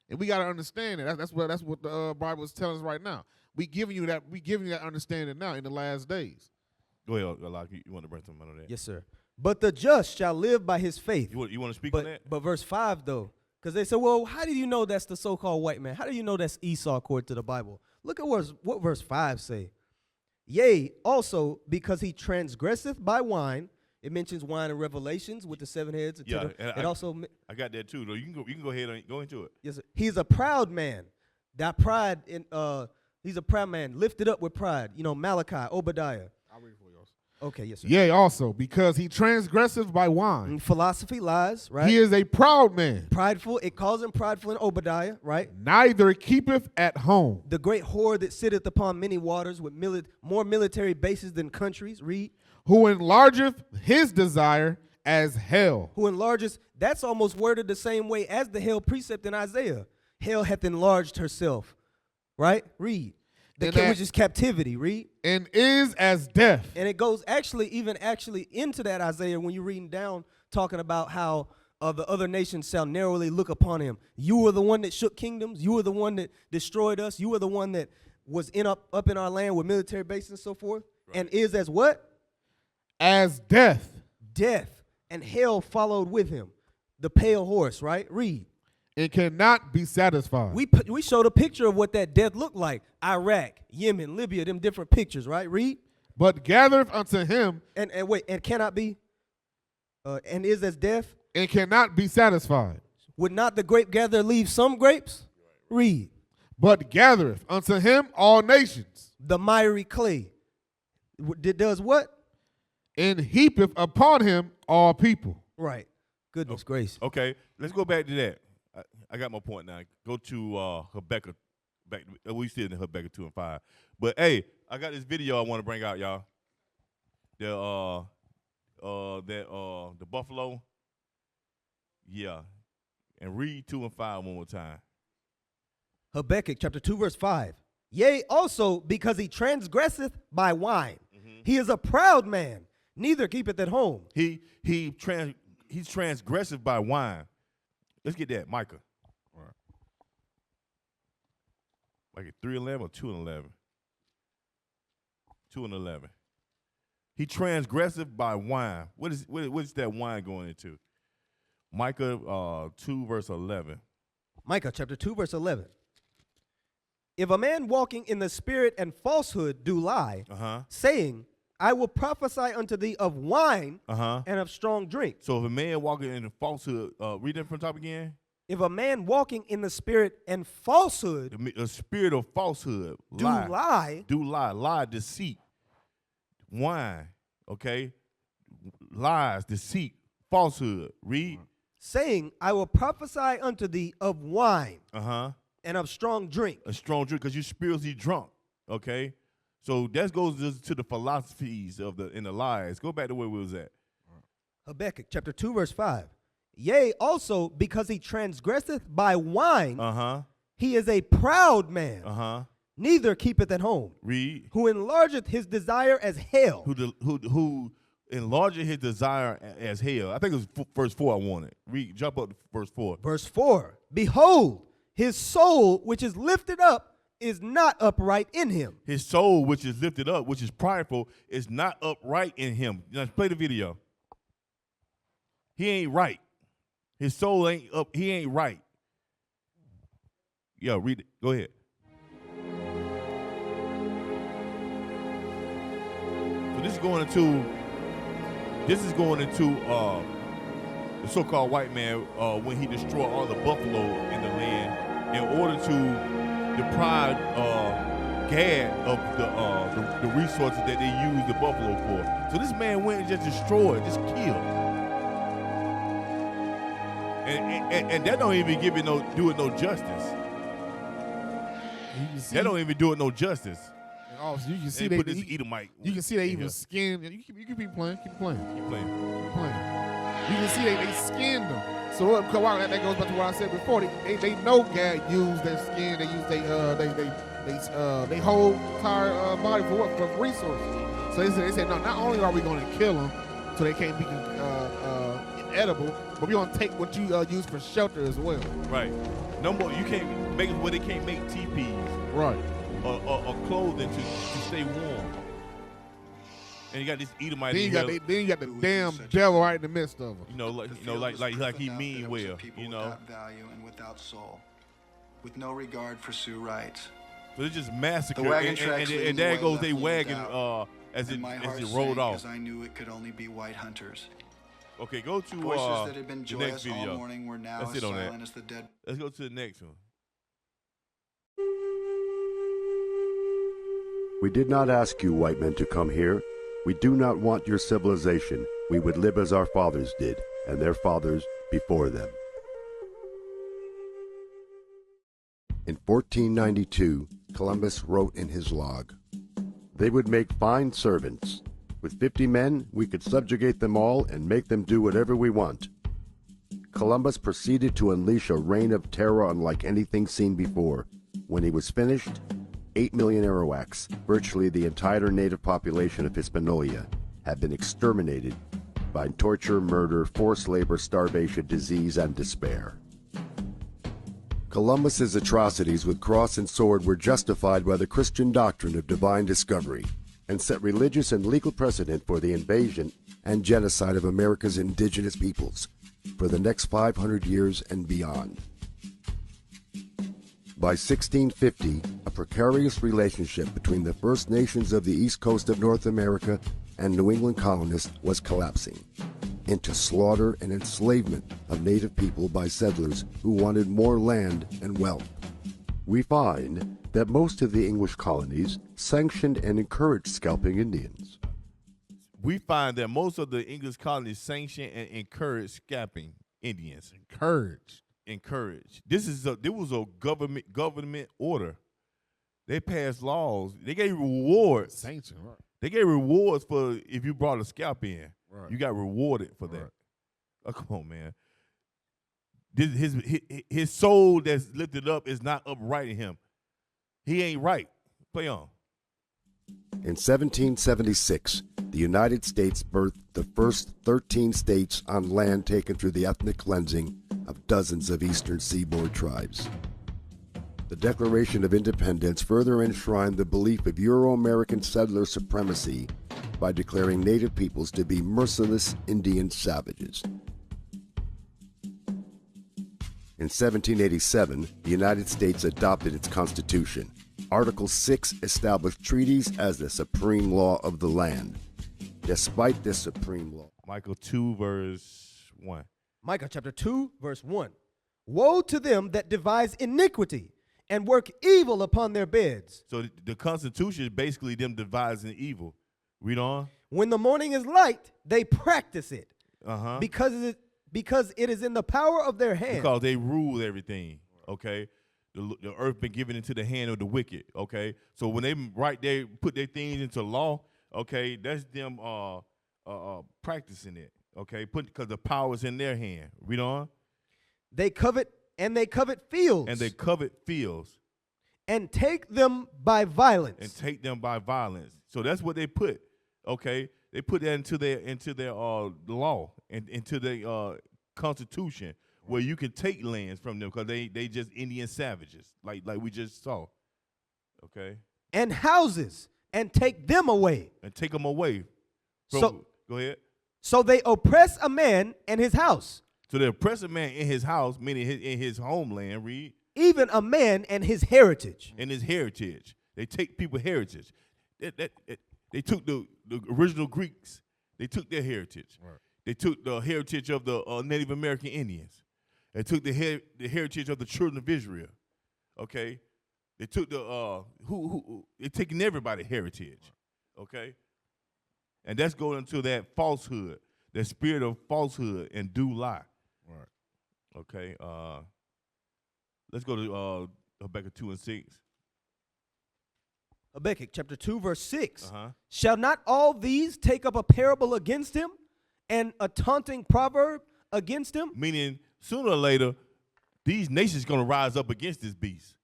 and we got to understand it. That's what the Bible is telling us right now. We giving you that understanding now in the last days. Go ahead, Alok. You want to bring something out of that? Yes, sir. But the just shall live by his faith. You want to speak on that? But verse 5 though, because they said, well, how do you know that's the so-called white man? How do you know that's Esau according to the Bible? Look at what verse 5 say. Yea, also because he transgresseth by wine. It mentions wine in Revelations with the 7 heads. Yeah, I got that too. Though you can go ahead and go into it. Yes, sir. He's a proud man. That pride he's a proud man, lifted up with pride. You know, Malachi, Obadiah. I'll read it for you. Okay, yes, sir. Yea, also because he transgresseth by wine. Philosophy, lies, right? He is a proud man. Prideful. It calls him prideful in Obadiah, right? Neither keepeth at home. The great whore that sitteth upon many waters with more military bases than countries. Read. Who enlargeth his desire as hell. Who enlarges, that's almost worded the same way as the hell precept in Isaiah. Hell hath enlarged herself, right? Read. Which is captivity, read. And is as death. And it goes actually into that Isaiah when you're reading down, talking about how the other nations shall narrowly look upon him. You were the one that shook kingdoms. You were the one that destroyed us. You were the one that was up in our land with military bases and so forth. Right. And is as what? As death. Death. And hell followed with him. The pale horse, right? Read. It cannot be satisfied. We showed a picture of what that death looked like. Iraq, Yemen, Libya, them different pictures, right? Read. But gathereth unto him. And cannot be. And is as death. And cannot be satisfied. Would not the grape gatherer leave some grapes? Read. But gathereth unto him all nations. The miry clay. Does what? And heapeth upon him all people. Right. Goodness gracious. Okay, let's go back to that. I got my point now. Go to Habakkuk. We see it in Habakkuk 2 and 5. But hey, I got this video I want to bring out, y'all. The buffalo. Yeah. And read 2 and 5 one more time. Habakkuk chapter 2 verse 5. Yea, also because he transgresseth by wine. Mm-hmm. He is a proud man. Neither keepeth at home. He's transgressive by wine. Let's get that, Micah. All right. Like 3:11 or 2:11? 2:11. He transgressive by wine. What is that wine going into? Micah 2 verse 11. Micah chapter 2 verse 11. If a man walking in the spirit and falsehood do lie, saying, I will prophesy unto thee of wine and of strong drink. So if a man walking in the falsehood, read that from the top again. If a man walking in the spirit and falsehood, a spirit of falsehood, lie, deceit, wine, okay, lies, deceit, falsehood. Read. Saying, I will prophesy unto thee of wine and of strong drink. A strong drink, because you're spiritually drunk, okay? So that goes to the philosophies in the lies. Go back to where we was at. Habakkuk chapter 2 verse 5. Yea, also because he transgresseth by wine, he is a proud man. Neither keepeth at home. Read. Who enlargeth his desire as hell. Who enlargeth his desire as hell. I think it was verse 4 I wanted. Read. Jump up to verse 4. Verse 4. Behold, his soul which is lifted up is not upright in him. His soul, which is lifted up, which is prideful, is not upright in him. Let's play the video. He ain't right. His soul ain't up. He ain't right. Yo, read it. Go ahead. So this is going into the so-called white man when he destroyed all the buffalo in the land in order to deprive Gad of the resources that they use the buffalo for. So this man went and just destroyed, just killed. And that don't even give it do it no justice. That don't even do it no justice. Also, you can see they put this Edomite. You can see they even skinned. You can keep playing. Keep playing. You can see they skinned them. So that goes back to what I said before. They know God used their skin. They use they whole entire body for what? For resources. So they said no. Not only are we going to kill them, so they can't be edible, but we're going to take what you use for shelter as well. Right. No more. You can't make it where they can't make teepees. Right. Or clothing to stay warm. And you got this Edomite. Then you got the damn devil right in the midst of them. Like he mean well. Without value and without soul, with no regard for Sioux rights. So it's just massacre. The wagon tracks and there goes they wagon as it rolled off. Because I knew it could only be white hunters. Okay, go to Voices that had been the next joyous video. all morning were now That's as it on that. silent as the dead. Let's go to the next one. We did not ask you, white men, to come here. We do not want your civilization. We would live as our fathers did, and their fathers before them. In 1492, Columbus wrote in his log, "They would make fine servants. With 50 men, we could subjugate them all and make them do whatever we want." Columbus proceeded to unleash a reign of terror unlike anything seen before. When he was finished, 8 million Arawaks, virtually the entire native population of Hispaniola, had been exterminated by torture, murder, forced labor, starvation, disease, and despair. Columbus's atrocities with cross and sword were justified by the Christian doctrine of divine discovery and set religious and legal precedent for the invasion and genocide of America's indigenous peoples for the next 500 years and beyond. By 1650, a precarious relationship between the First Nations of the east coast of North America and New England colonists was collapsing into slaughter and enslavement of native people by settlers who wanted more land and wealth. We find that most of the English colonies sanctioned and encouraged scalping Indians. We find that most of the English colonies sanctioned and encouraged scalping Indians. Encouraged. There was a government order. They passed laws. They gave rewards. Sanction, right? They gave rewards for if you brought a scalp in. Right. You got rewarded for that. Right. Oh, come on, man. His soul that's lifted up is not upright in him. He ain't right. Play on. In 1776, the United States birthed the first 13 states on land taken through the ethnic cleansing of dozens of eastern seaboard tribes. The Declaration of Independence further enshrined the belief of Euro-American settler supremacy by declaring native peoples to be merciless Indian savages. In 1787, the United States adopted its Constitution. Article 6 established treaties as the supreme law of the land. Despite this supreme law, Micah 2, verse 1. Micah chapter 2, verse 1. Woe to them that devise iniquity and work evil upon their beds. So the Constitution is basically them devising evil. Read on. When the morning is light, they practice it. Uh-huh. Because it is in the power of their hand. Because they rule everything, okay? The earth been given into the hand of the wicked, okay? So when they put their things into law, okay, that's them practicing it, okay? Because the power is in their hand. Read on. They covet fields. And they covet fields. And take them by violence. So that's what they put, okay? They put that into their law and into their constitution, where you can take lands from them because they just Indian savages, like we just saw, okay? And houses, and take them away. Go ahead. So they oppress a man and his house. So they oppress a man in his house, meaning in his homeland, read. Even a man and his heritage. They take people's heritage. They took the original Greeks. They took their heritage. Right. They took the heritage of the Native American Indians. They took the heritage of the children of Israel. Okay, they took they taking everybody's heritage. Okay, and that's going into that falsehood, that spirit of falsehood and do lie. Right. Okay. Let's go to Habakkuk 2 and 6. Habakkuk chapter 2, verse 6. Uh-huh. Shall not all these take up a parable against him and a taunting proverb against him? Meaning, sooner or later, these nations going to rise up against this beast.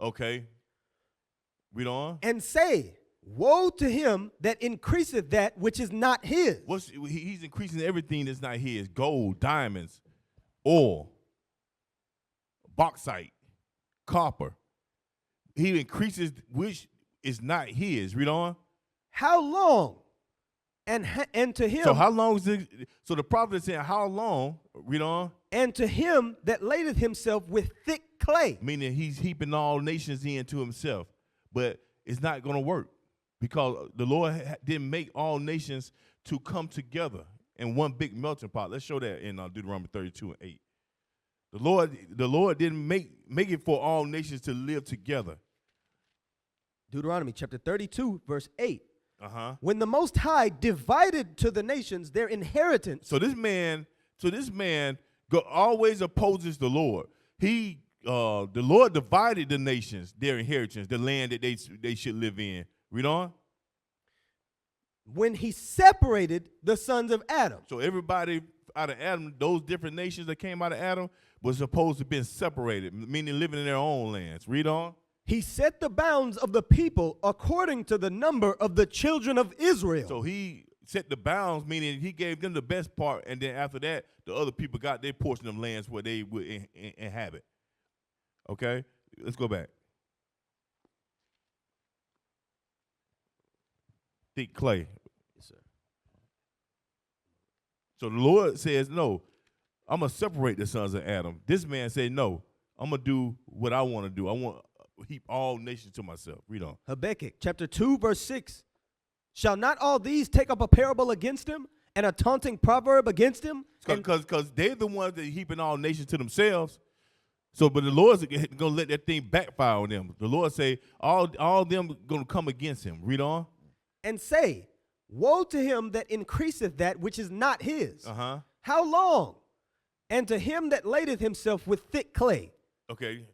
Okay. Read on. And say, woe to him that increaseth that which is not his. He's increasing everything that's not his. Gold, diamonds, oil, bauxite, copper. He increases which is not his. Read on. How long? And to him. So how long is it? So the prophet is saying, how long? Read on. And to him that ladeth himself with thick clay. Meaning he's heaping all nations into himself. But it's not going to work because the Lord didn't make all nations to come together in one big melting pot. Let's show that in Deuteronomy 32 and 8. The Lord didn't make it for all nations to live together. Deuteronomy chapter 32, verse 8. Uh-huh. When the Most High divided to the nations their inheritance. So this man always opposes the Lord. The Lord divided the nations, their inheritance, the land that they should live in. Read on. When he separated the sons of Adam. So everybody out of Adam, those different nations that came out of Adam, was supposed to be separated, meaning living in their own lands. Read on. He set the bounds of the people according to the number of the children of Israel. So he set the bounds, meaning he gave them the best part, and then after that, the other people got their portion of lands where they would inhabit. Okay, let's go back. Thick clay. Yes, sir. So the Lord says, no, I'm going to separate the sons of Adam. This man said, no, I'm going to do what I want to do. I want to heap all nations to myself. Read on. Habakkuk chapter 2, verse 6. Shall not all these take up a parable against him and a taunting proverb against him? Because they're the ones that are heaping all nations to themselves. So, but the Lord's going to let that thing backfire on them. The Lord say, all them going to come against him. Read on. And say, woe to him that increaseth that which is not his. Uh-huh. How long? And to him that ladeth himself with thick clay. Okay,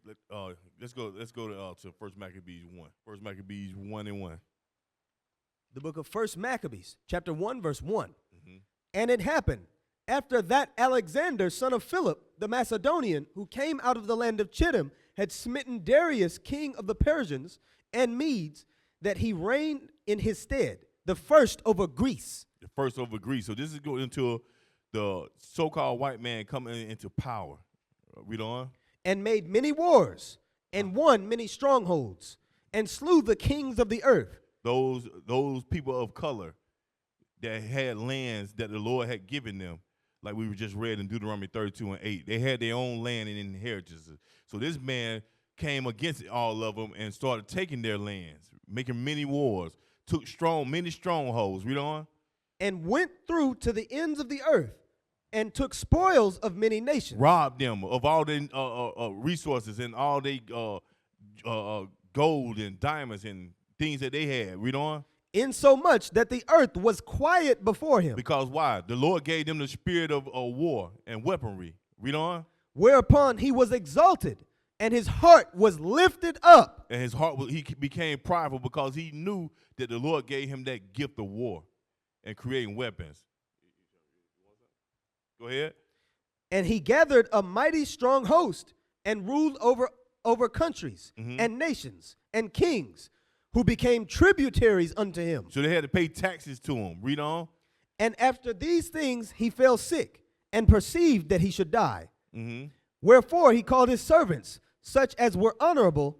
let's go to 1 Maccabees 1. 1 Maccabees 1 and 1. The book of 1 Maccabees, chapter 1, verse 1. Mm-hmm. And it happened, after that Alexander, son of Philip, the Macedonian, who came out of the land of Chittim, had smitten Darius, king of the Persians and Medes, that he reigned in his stead, the first over Greece. The first over Greece. So this is going into the so-called white man coming into power. Read on. And made many wars, and won many strongholds, and slew the kings of the earth. Those people of color that had lands that the Lord had given them, like we just read in Deuteronomy 32 and 8. They had their own land and inheritances. So this man came against all of them and started taking their lands, making many wars, took many strongholds. Read on. And went through to the ends of the earth, and took spoils of many nations. Robbed them of all their resources and all their gold and diamonds and things that they had. Read on. Insomuch that the earth was quiet before him. Because why? The Lord gave them the spirit of war and weaponry. Read on. Whereupon he was exalted, and his heart was lifted up. And his heart, he became prideful because he knew that the Lord gave him that gift of war and creating weapons. Go ahead. And he gathered a mighty strong host and ruled over countries and nations and kings, who became tributaries unto him. So they had to pay taxes to him. Read on. And after these things he fell sick, and perceived that he should die. Mm-hmm. Wherefore he called his servants, such as were honorable,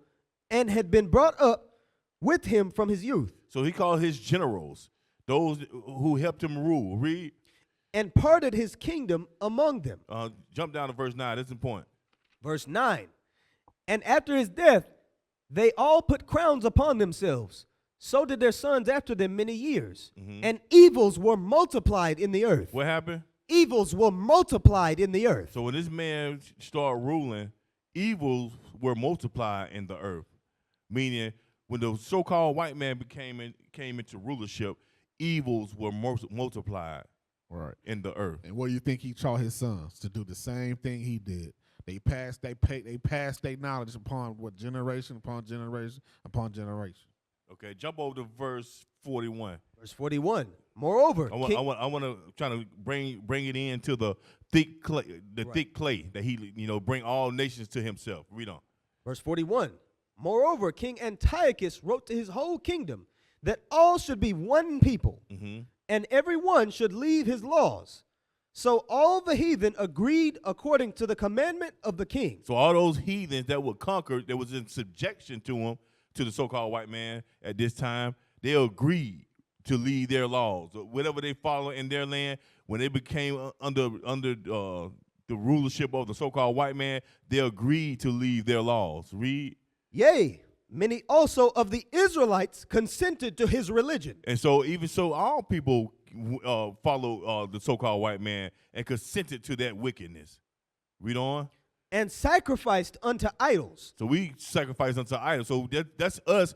and had been brought up with him from his youth. So he called his generals, those who helped him rule. Read. And parted his kingdom among them. Jump down to verse 9. That's the point. Verse 9. And after his death, they all put crowns upon themselves. So did their sons after them many years. Mm-hmm. And evils were multiplied in the earth. What happened? Evils were multiplied in the earth. So when this man started ruling, evils were multiplied in the earth. Meaning, when the so-called white man came into rulership, evils were multiplied. Right. in the earth. And what do you think he taught his sons to do the same thing he did? They passed their knowledge upon what generation upon generation upon generation. Okay, jump over to verse 41. Verse 41. Moreover, I want to try to bring it into the thick clay, thick clay that he bring all nations to himself. Read on. Verse 41. Moreover, King Antiochus wrote to his whole kingdom that all should be one people, and every one should leave his laws. So all the heathen agreed according to the commandment of the king. So all those heathens that were conquered, that was in subjection to him, to the so-called white man at this time, they agreed to leave their laws. Whatever they follow in their land, when they became under the rulership of the so-called white man, they agreed to leave their laws. Read. Yea, many also of the Israelites consented to his religion. And so even so, all people follow the so-called white man and consented to that wickedness. Read on. And sacrificed unto idols. So we sacrifice unto idols. So that's us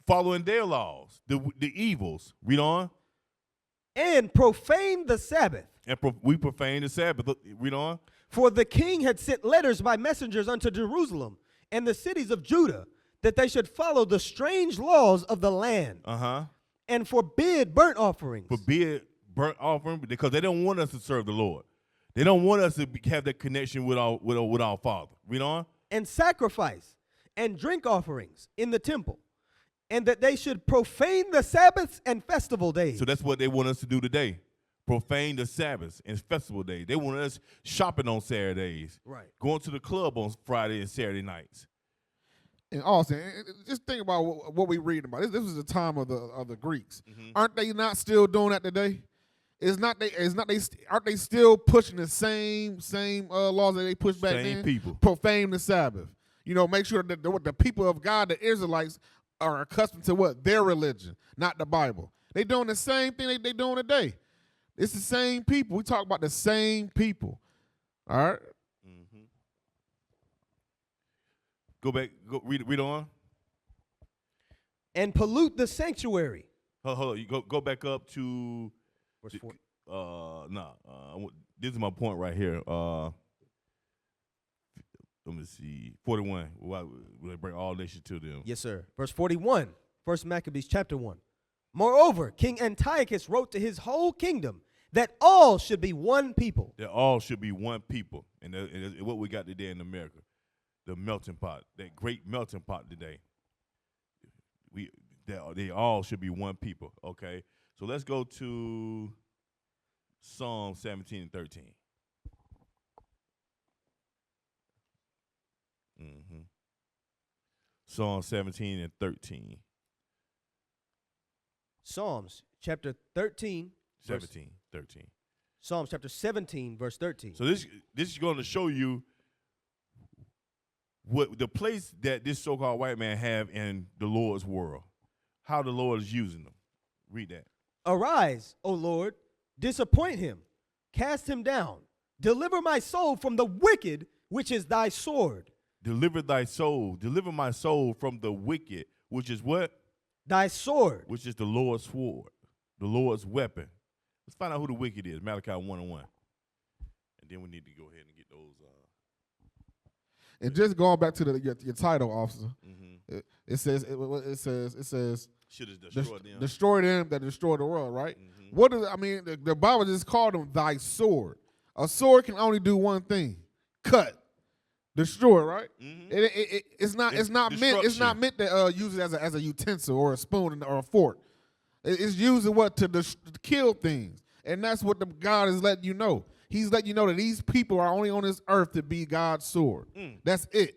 following their laws, the evils. Read on. And profaned the Sabbath. And we profane the Sabbath. Read on. For the king had sent letters by messengers unto Jerusalem and the cities of Judah, that they should follow the strange laws of the land. And forbid burnt offerings. Forbid burnt offering, because they don't want us to serve the Lord. They don't want us to have that connection with our Father. Read on. And sacrifice and drink offerings in the temple, and that they should profane the Sabbaths and festival days. So that's what they want us to do today. Profane the Sabbaths and festival days. They want us shopping on Saturdays. Right. Going to the club on Friday and Saturday nights. And also, just think about what we read about. This was the time of the Greeks. Aren't they not still doing that today? Aren't they still pushing the same laws that they pushed back then? Same people. Profane the Sabbath. Make sure that the people of God, the Israelites, are accustomed to what? Their religion, not the Bible. They doing the same thing they doing today. It's the same people. We talk about the same people. All right? Go back. Read on. And pollute the sanctuary. Hold on. You go back up to verse 4. This is my point right here. Let me see. 41. Will they bring all nations to them? Yes, sir. Verse 41. 1 Maccabees chapter 1. Moreover, King Antiochus wrote to his whole kingdom that all should be one people. That all should be one people. And what we got today in America, the melting pot, that great melting pot today. They all should be one people. Okay, so let's go to Psalm 17 and 13. Psalm 17 and 13. Psalms chapter 13. 13. Psalms chapter 17, verse 13. So this is going to show you what the place that this so-called white man have in the Lord's world, how the Lord is using them. Read that. Arise, O Lord, disappoint him, cast him down, deliver my soul from the wicked, which is thy sword. Deliver my soul from the wicked, which is what? Thy sword. Which is the Lord's sword, the Lord's weapon. Let's find out who the wicked is, Malachi 1:1. And then we need to go ahead and get those. And just going back to your title, officer, it says should have destroyed them. Destroy them that destroy the world, right? What is the Bible just called them thy sword. A sword can only do one thing: cut, destroy, right? It's not meant to use it as a utensil or a spoon or a fork. It's using what to kill things, and that's what God is letting you know. He's letting you know that these people are only on this earth to be God's sword. That's it.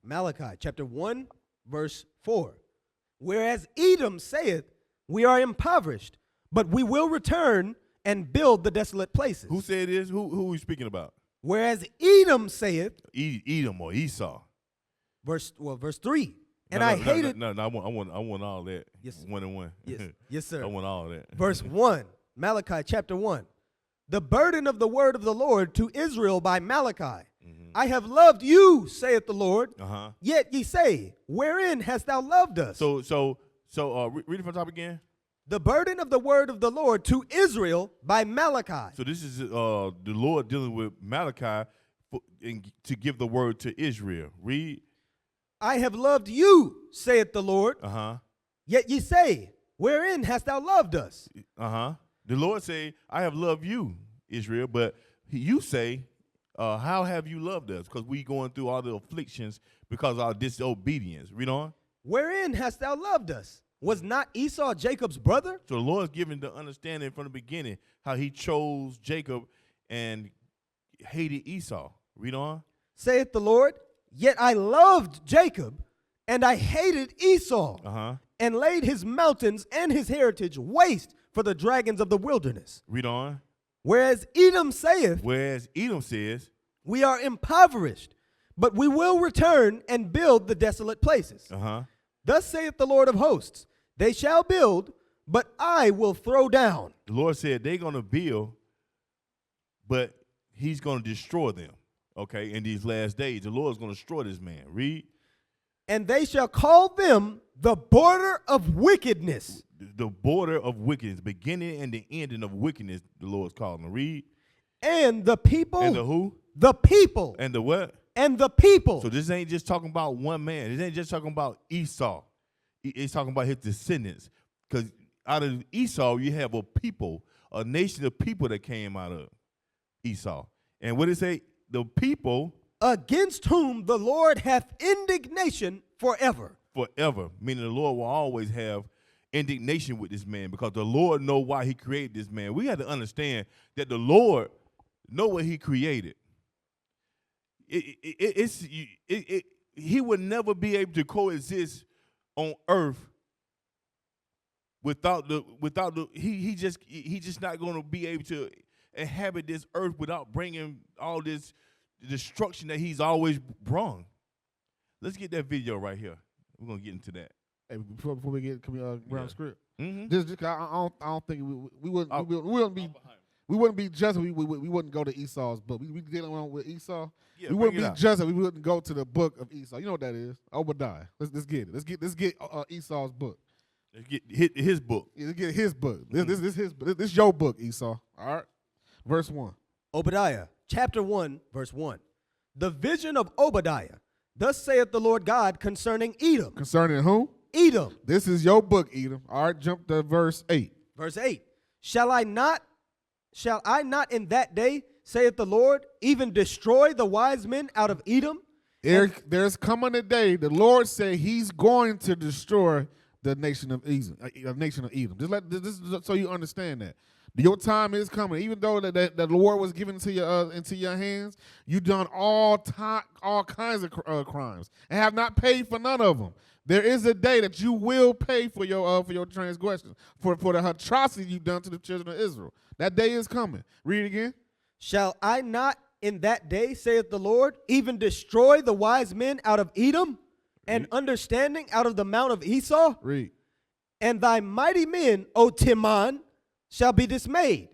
Malachi chapter 1, verse 4. Whereas Edom saith, we are impoverished, but we will return and build the desolate places. Who said this? Who are we speaking about? Whereas Edom saith, Edom or Esau. Verse 3. And I hated. No, I want all that. Yes. 1 and 1. Yes, sir. I want all that. Verse 1. Malachi chapter 1. The burden of the word of the Lord to Israel by Malachi. I have loved you, saith the Lord. Yet ye say, wherein hast thou loved us? So read it from the top again. The burden of the word of the Lord to Israel by Malachi. So this is the Lord dealing with Malachi to give the word to Israel. Read. I have loved you, saith the Lord. Yet ye say, wherein hast thou loved us? The Lord say, I have loved you, Israel, but you say, how have you loved us? Because we going through all the afflictions because of our disobedience. Read on. Wherein hast thou loved us? Was not Esau Jacob's brother? So the Lord is giving the understanding from the beginning how he chose Jacob and hated Esau. Read on. Saith the Lord, yet I loved Jacob, and I hated Esau, and laid his mountains and his heritage waste for the dragons of the wilderness. Read on. Whereas Edom saith, we are impoverished, but we will return and build the desolate places. Thus saith the Lord of hosts, they shall build, but I will throw down. The Lord said they're going to build, but he's going to destroy them. Okay, in these last days, the Lord's going to destroy this man. Read. And they shall call them the border of wickedness. The border of wickedness, beginning and the ending of wickedness, the Lord's calling them. Read. And the people. And the who? The people. And the what? And the people. So this ain't just talking about one man. This ain't just talking about Esau. It's talking about his descendants. Because out of Esau, you have a people, a nation of people that came out of Esau. And what did it say? The people against whom the Lord hath indignation forever. Forever, meaning the Lord will always have indignation with this man because the Lord know why he created this man. We have to understand that the Lord know what he created. He would never be able to coexist on earth without the he just not going to be able to inhabit this earth without bringing all this destruction that he's always brought. Let's get that video right here. We're gonna get into that. Hey, before we get around script, Mm-hmm. just I don't think we wouldn't be just we wouldn't go to Esau's book. We dealing with Esau. Yeah, we wouldn't be just we wouldn't go to the book of Esau. You know what that is? Obadiah. Let's get it. Let's get Esau's book. Let's get his book. Yeah, let's get his book. This your book, Esau. All right. Verse 1. Obadiah, chapter 1, verse 1. The vision of Obadiah. Thus saith the Lord God concerning Edom. Concerning who? Edom. This is your book, Edom. All right, jump to verse 8. Verse 8. Shall I not in that day, saith the Lord, even destroy the wise men out of Edom? There's coming a day, the Lord said he's going to destroy the nation of Edom. Just so you understand that. Your time is coming. Even though that the Lord was given into your hands, you done all kinds of crimes and have not paid for none of them. There is a day that you will pay for your transgressions, for the atrocities you've done to the children of Israel. That day is coming. Read it again. Shall I not in that day, saith the Lord, even destroy the wise men out of Edom, and understanding out of the mount of Esau? Read. And thy mighty men, O Timon, shall be dismayed,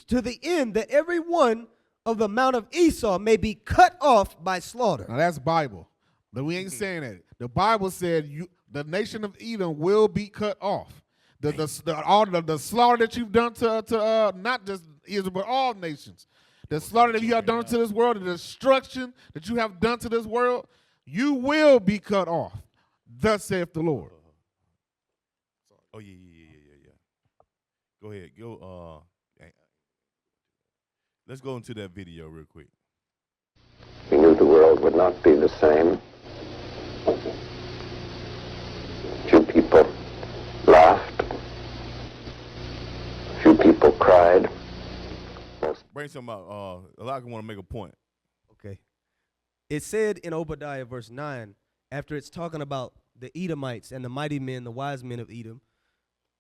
to the end that every one of the mount of Esau may be cut off by slaughter. Now that's Bible. But we ain't saying that. The Bible said the nation of Edom will be cut off. The slaughter that you've done to not just Israel but all nations, the slaughter that you have done to this world, the destruction that you have done to this world, you will be cut off. Thus saith the Lord. Oh yeah. Go ahead. Let's go into that video real quick. We knew the world would not be the same. Few people laughed. Few people cried. Bring some out. A lot of them want to make a point. Okay. It said in Obadiah verse 9, after it's talking about the Edomites and the mighty men, the wise men of Edom,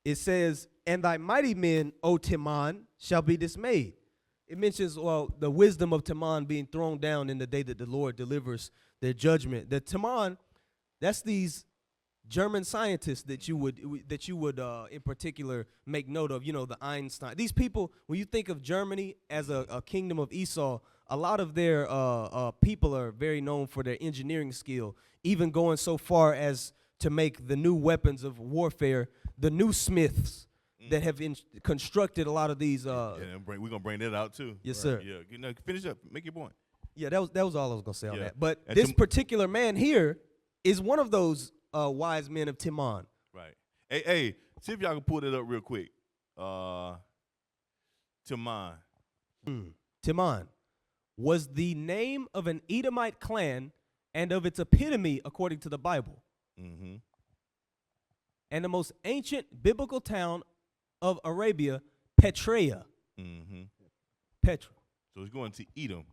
it says, and thy mighty men, O Timon, shall be dismayed. It mentions, the wisdom of Timon being thrown down in the day that the Lord delivers their judgment. The Timon, that's these German scientists that you would in particular make note of, the Einstein. These people, when you think of Germany as a kingdom of Esau, a lot of their people are very known for their engineering skill, even going so far as to make the new weapons of warfare, the new smiths that have constructed a lot of these. We're gonna bring that out too. Yes, sir. Yeah, finish up. Make your point. Yeah, that was all I was gonna say on Yeah. that. But And this particular man here is one of those wise men of Timon. Right. Hey, see if y'all can pull that up real quick. Timon. Timon was the name of an Edomite clan and of its epitome according to the Bible. Mm-hmm. And the most ancient biblical town of Arabia, Petrea. Mm-hmm. Petra. So it's going to Edom.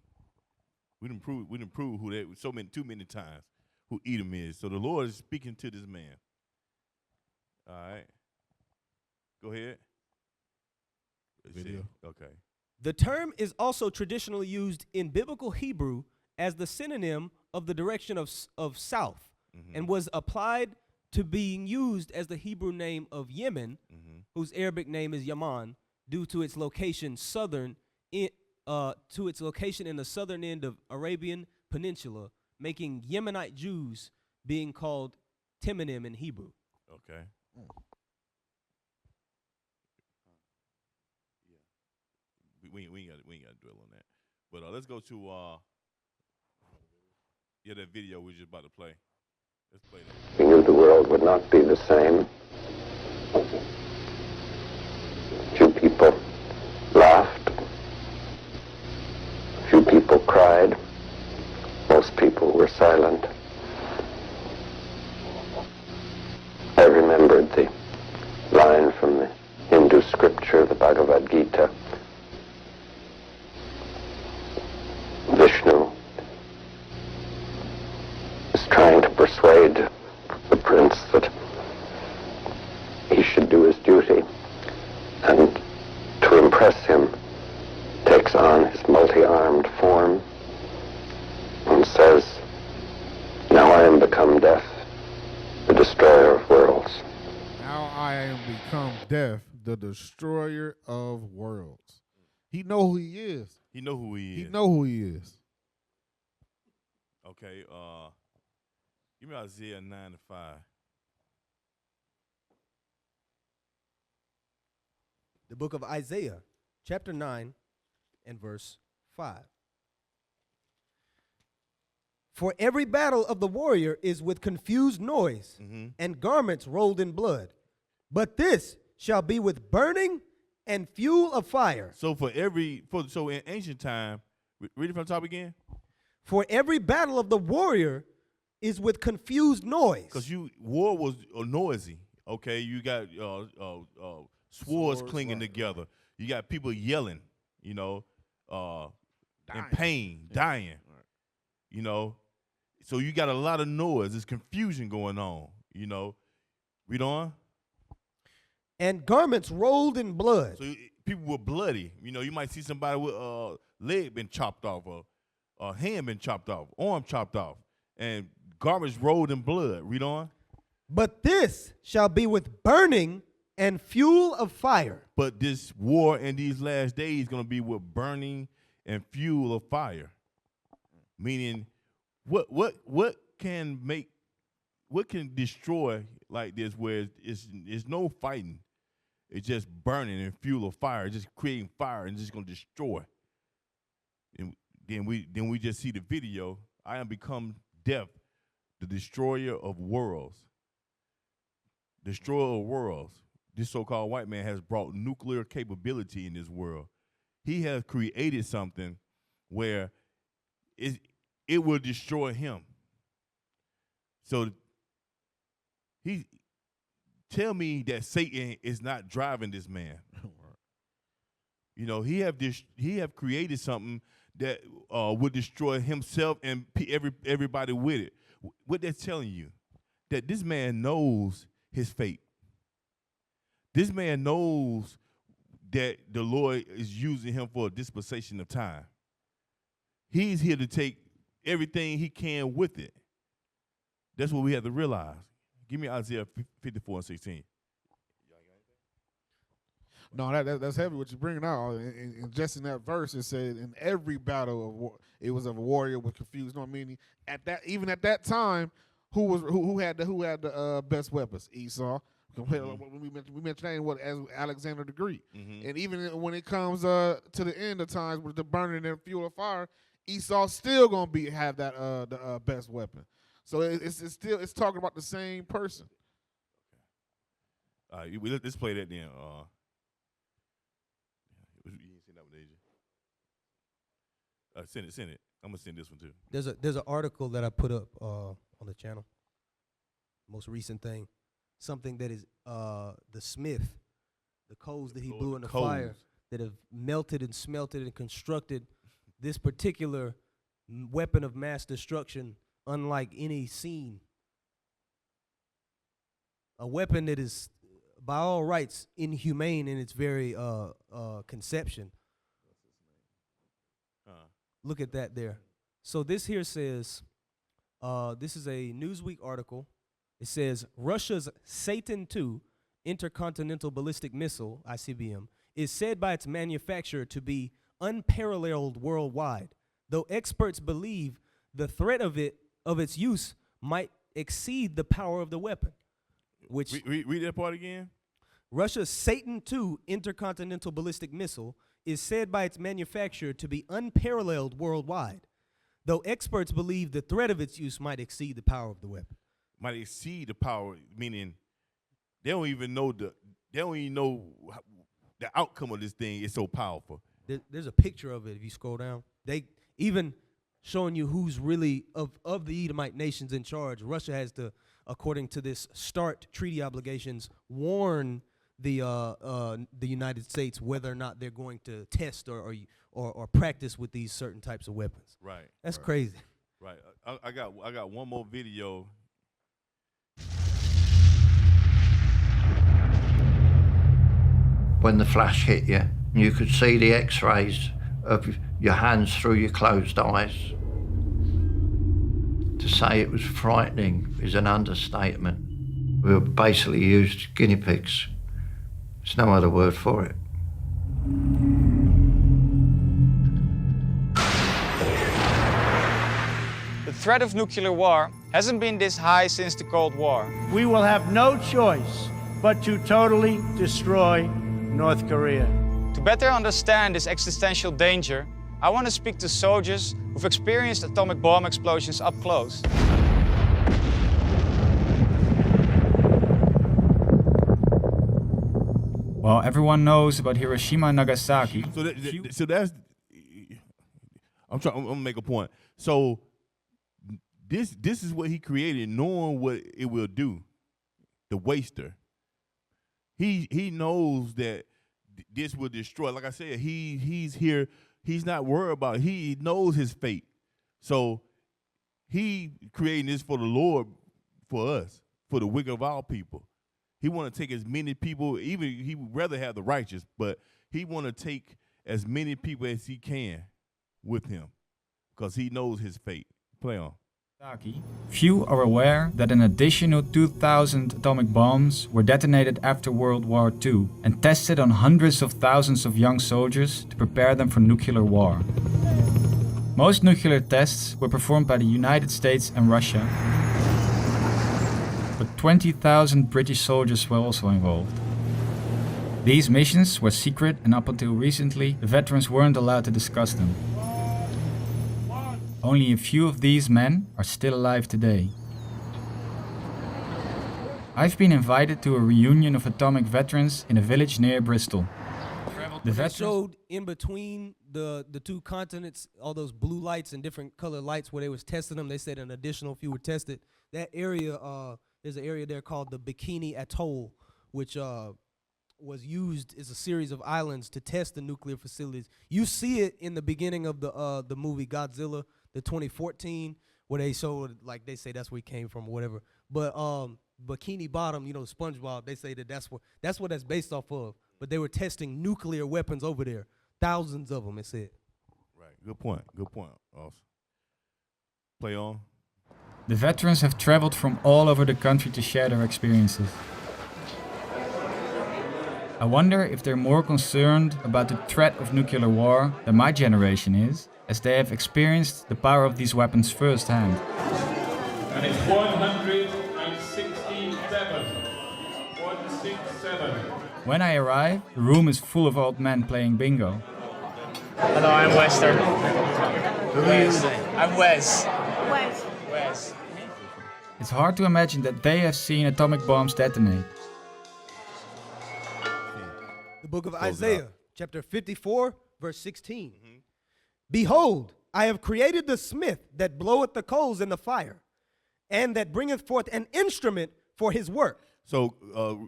We didn't prove who that too many times who Edom is. So the Lord is speaking to this man. All right. Go ahead. Video. Okay. The term is also traditionally used in biblical Hebrew as the synonym of the direction of south, and was applied to being used as the Hebrew name of Yemen, whose Arabic name is Yaman, due to its location in the southern end of Arabian Peninsula, making Yemenite Jews being called Timonim in Hebrew. Okay. We ain't got to dwell on that. But let's go to that video we were just about to play. Let's play that. We knew the world would not be the same. Few people laughed. Few people cried. Most people were silent. I remembered the line from the Hindu scripture, the Bhagavad Gita. Vishnu is trying to persuade the prince that he should do his duty, and to impress him takes on his multi-armed form and says, "Now I am become death, the destroyer of worlds." Now I am become death, the destroyer of worlds. He know who he is. He know who he is. He know who he is. Okay, give me Isaiah 9:5. The book of Isaiah, chapter 9 and verse 5. For every battle of the warrior is with confused noise and garments rolled in blood. But this shall be with burning and fuel of fire. So so in ancient time, read it from the top again. For every battle of the warrior is with confused noise. Because war was noisy. Okay, you got swords clinging together. You got people yelling. In pain, dying. Right. So you got a lot of noise. There's confusion going on. Read on. And garments rolled in blood. So people were bloody. You might see somebody with a leg been chopped off, or a hand been chopped off, arm chopped off, and garments rolled in blood. Read on. But this shall be with burning and fuel of fire. But this war in these last days is going to be with burning and fuel of fire. Meaning, what can destroy like this, where it's no fighting? It's just burning and fuel of fire. It's just creating fire and just gonna destroy. And then we just see the video. I am become death, the destroyer of worlds. Destroyer of worlds. This so-called white man has brought nuclear capability in this world. He has created something where it will destroy him. So tell me that Satan is not driving this man. He have created something that would destroy himself and everybody with it. What they're telling you, that this man knows his fate. This man knows that the Lord is using him for a dispensation of time. He's here to take everything he can with it. That's what we have to realize. Give me Isaiah 54:16. No, that's heavy what you're bringing out. And just in that verse, it said, in every battle of war, it was of a warrior with confused. Meaning, even at that time, who had the best weapons? Esau. We mentioned that as Alexander the Great. And even when it comes to the end of times with the burning and fuel of fire, Esau's still gonna have that the best weapon. So it's talking about the same person. Let's play that then. You ain't seen that one, Asia? Send it. I'm gonna send this one too. There's an article that I put up on the channel. Most recent thing, something that is the smith, the coals that he blew in the fire that have melted and smelted and constructed this particular weapon of mass destruction, unlike any seen. A weapon that is, by all rights, inhumane in its very conception. Look at that there. So this here says, this is a Newsweek article. It says, Russia's Satan II intercontinental ballistic missile, ICBM, is said by its manufacturer to be unparalleled worldwide, though experts believe the threat of its use might exceed the power of the weapon. Which read that part again. Russia's Satan II intercontinental ballistic missile is said by its manufacturer to be unparalleled worldwide, though experts believe the threat of its use might exceed the power of the weapon. Might exceed the power, meaning they don't even know the outcome of this thing is so powerful. There's a picture of it if you scroll down. They even showing you who's really of the Edomite nations in charge. Russia has to, according to this START treaty obligations, warn the United States whether or not they're going to test or practice with these certain types of weapons. Right. That's crazy. Right. I got one more video. When the flash hit you, you could see the x-rays of your hands through your closed eyes. To say it was frightening is an understatement. We were basically used guinea pigs. There's no other word for it. The threat of nuclear war hasn't been this high since the Cold War. We will have no choice but to totally destroy North Korea. To better understand this existential danger, I want to speak to soldiers who've experienced atomic bomb explosions up close. Well, everyone knows about Hiroshima and Nagasaki. So that's. I'm gonna make a point. So this is what he created, knowing what it will do. The waster. He knows that this will destroy. Like I said, he's here. He's not worried about it. He knows his fate. So he creating this for the Lord, for us, for the wicked of our people. He want to take as many people, even he would rather have the righteous, but he want to take as many people as he can with him because he knows his fate. Play on. Few are aware that an additional 2,000 atomic bombs were detonated after World War II and tested on hundreds of thousands of young soldiers to prepare them for nuclear war. Most nuclear tests were performed by the United States and Russia, but 20,000 British soldiers were also involved. These missions were secret, and up until recently, the veterans weren't allowed to discuss them. Only a few of these men are still alive today. I've been invited to a reunion of atomic veterans in a village near Bristol. The veterans showed in between the two continents all those blue lights and different color lights where they was testing them. They said an additional few were tested. That area, there's an area there called the Bikini Atoll, which was used as a series of islands to test the nuclear facilities. You see it in the beginning of the movie Godzilla, the 2014, where they showed, like, they say that's where he came from or whatever. But Bikini Bottom, you know, SpongeBob, they say that's what that's based off of. But they were testing nuclear weapons over there, thousands of them. It said. Right. Good point. Good point. Awesome. Play on. The veterans have traveled from all over the country to share their experiences. I wonder if they're more concerned about the threat of nuclear war than my generation is, as they have experienced the power of these weapons firsthand. And it's 100 When I arrive, the room is full of old men playing bingo. Hello, I'm Wester. Wes. I'm Wes. Wes. It's hard to imagine that they have seen atomic bombs detonate. The book of Isaiah, chapter 54, verse 16. Behold, I have created the smith that bloweth the coals in the fire, and that bringeth forth an instrument for his work. So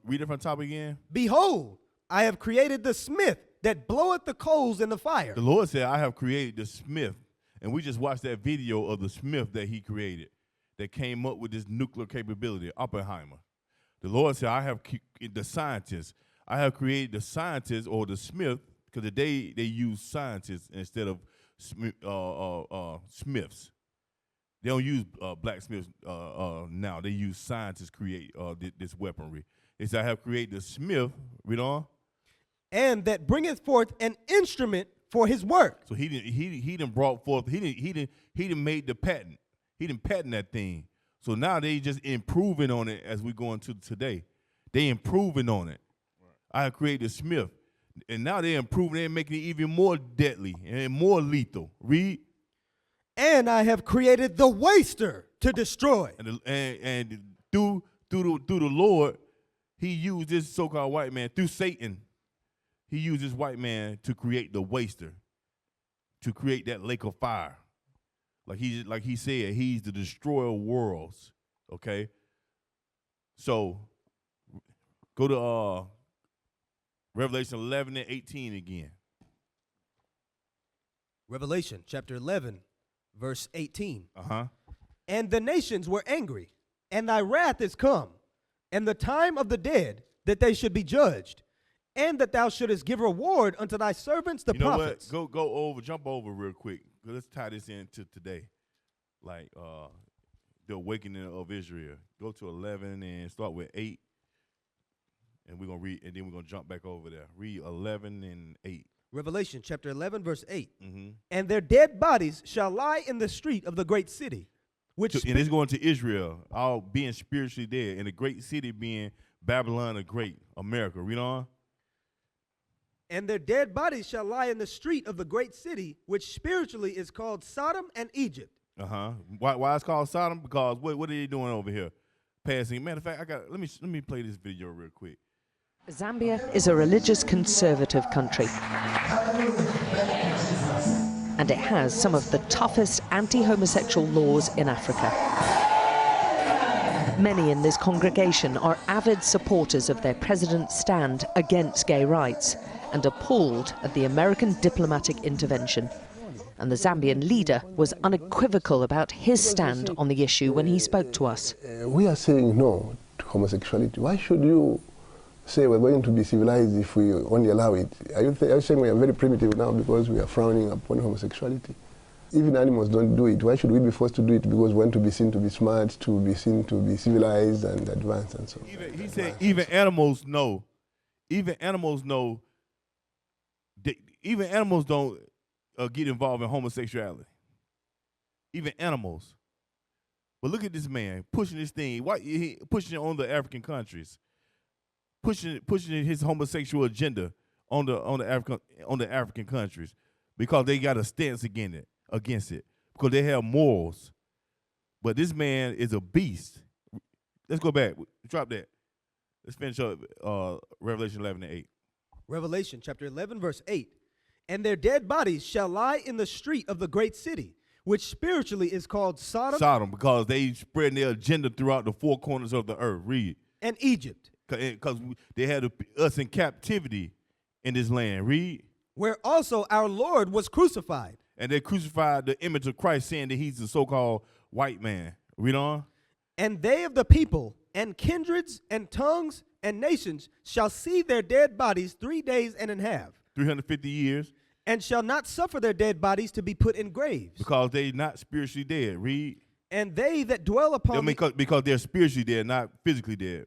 read it from the top again. Behold, I have created the smith that bloweth the coals in the fire. The Lord said, I have created the smith. And we just watched that video of the smith that he created that came up with this nuclear capability, Oppenheimer. The Lord said, I have the scientists. I have created the scientist or the smith, because today they use scientists instead of smiths. They don't use blacksmiths now. They use scientists create this weaponry. It said, I have created the smith, read on. And that bringeth forth an instrument for his work. So he done brought forth, he done made the patent. He done patent that thing. So now they just improving on it as we go into today. They improving on it. I have created a smith. And now they're improving, they're making it even more deadly and more lethal. Read. And I have created the waster to destroy. And through the Lord, he used this so-called white man, through Satan, he used this white man to create the waster, to create that lake of fire. Like he said, he's the destroyer of worlds. Okay? So go to Revelation 11 and 18 again. Revelation chapter 11, verse 18. Uh-huh. And the nations were angry, and thy wrath is come, and the time of the dead, that they should be judged, and that thou shouldest give reward unto thy servants the prophets. What? Go over, jump over real quick. Let's tie this into today. Like the awakening of Israel. Go to 11 and start with 8. And we're going to read, and then we're going to jump back over there. Read 11 and 8. Revelation chapter 11, verse 8. Mm-hmm. And their dead bodies shall lie in the street of the great city. And it's going to Israel, all being spiritually dead, and the great city being Babylon the Great, America. Read on. And their dead bodies shall lie in the street of the great city, which spiritually is called Sodom and Egypt. Uh-huh. Why it's called Sodom? Because what are they doing over here? Passing. Matter of fact, let me play this video real quick. Zambia is a religious conservative country, and it has some of the toughest anti-homosexual laws in Africa. Many in this congregation are avid supporters of their president's stand against gay rights and appalled at the American diplomatic intervention. And the Zambian leader was unequivocal about his stand on the issue when he spoke to us. We are saying no to homosexuality. Why should you say we're going to be civilized if we only allow it? Are you saying we are very primitive now because we are frowning upon homosexuality? Even animals don't do it. Why should we be forced to do it? Because we want to be seen to be smart, to be seen to be civilized and advanced and so on. He said even animals know. Even animals know. Even animals don't get involved in homosexuality. Even animals. But look at this man pushing this thing. Why he pushing it on the African countries? Pushing his homosexual agenda on the African countries because they got a stance against it because they have morals. But this man is a beast. Let's go back. Drop that. Let's finish up Revelation 11 and 8. Revelation chapter 11, verse 8. And their dead bodies shall lie in the street of the great city, which spiritually is called Sodom. Sodom, because they spread their agenda throughout the four corners of the earth. Read. And Egypt. Because they had us in captivity in this land. Read. Where also our Lord was crucified. And they crucified the image of Christ, saying that he's the so-called white man. Read on. And they of the people and kindreds and tongues and nations shall see their dead bodies 3 days and a half. 350 years. And shall not suffer their dead bodies to be put in graves. Because they not spiritually dead. Read. And they that dwell upon because they're spiritually dead, not physically dead.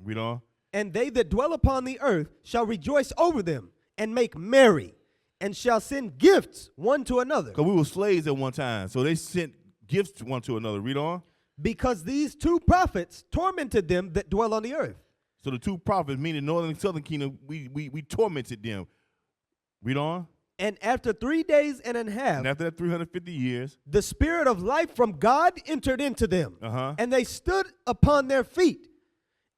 Read on. And they that dwell upon the earth shall rejoice over them and make merry, and shall send gifts one to another. Because we were slaves at one time, so they sent gifts one to another. Read on. Because these two prophets tormented them that dwell on the earth. So the two prophets, meaning northern and southern kingdom, we tormented them. Read on. And after 3 days and a half, And after that 350 years, the spirit of life from God entered into them, and they stood upon their feet,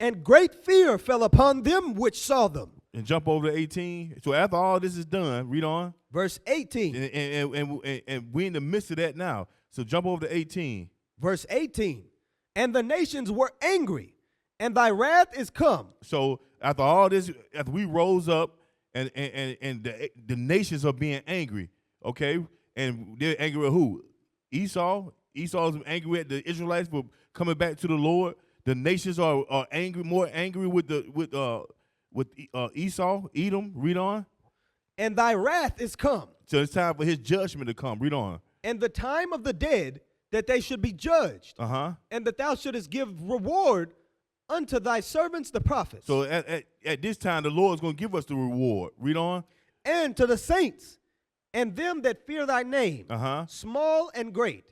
and great fear fell upon them which saw them. and jump over to 18. So after all this is done, read on. Verse 18. And we're in the midst of that now. So jump over to 18. Verse 18. And the nations were angry, and thy wrath is come. So after all this, after we rose up, and the nations are being angry, okay? And they're angry at who? Esau. Esau's angry at the Israelites for coming back to the Lord. The nations are angry, more angry with Esau, Edom. Read on. And thy wrath is come. So it's time for his judgment to come. Read on. And the time of the dead, that they should be judged, and that thou shouldest give reward unto thy servants the prophets. So at this time, the Lord is going to give us the reward. Read on. And to the saints, and them that fear thy name, small and great,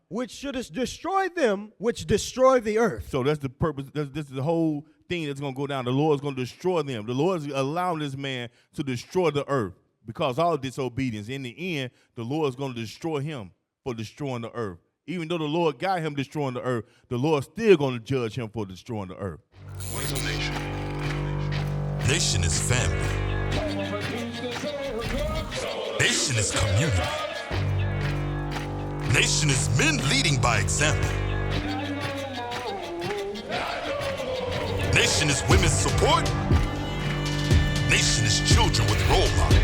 which shouldest destroy them which destroy the earth. So that's the purpose. This is the whole thing that's going to go down. The Lord is going to destroy them. The Lord is allowing this man to destroy the earth because of all disobedience. In the end, the Lord is going to destroy him for destroying the earth. Even though the Lord got him destroying the earth, the Lord's still going to judge him for destroying the earth. What is a nation? Nation is family. Nation is community. Nation is men leading by example. Nation is women's support. Nation is children with role models.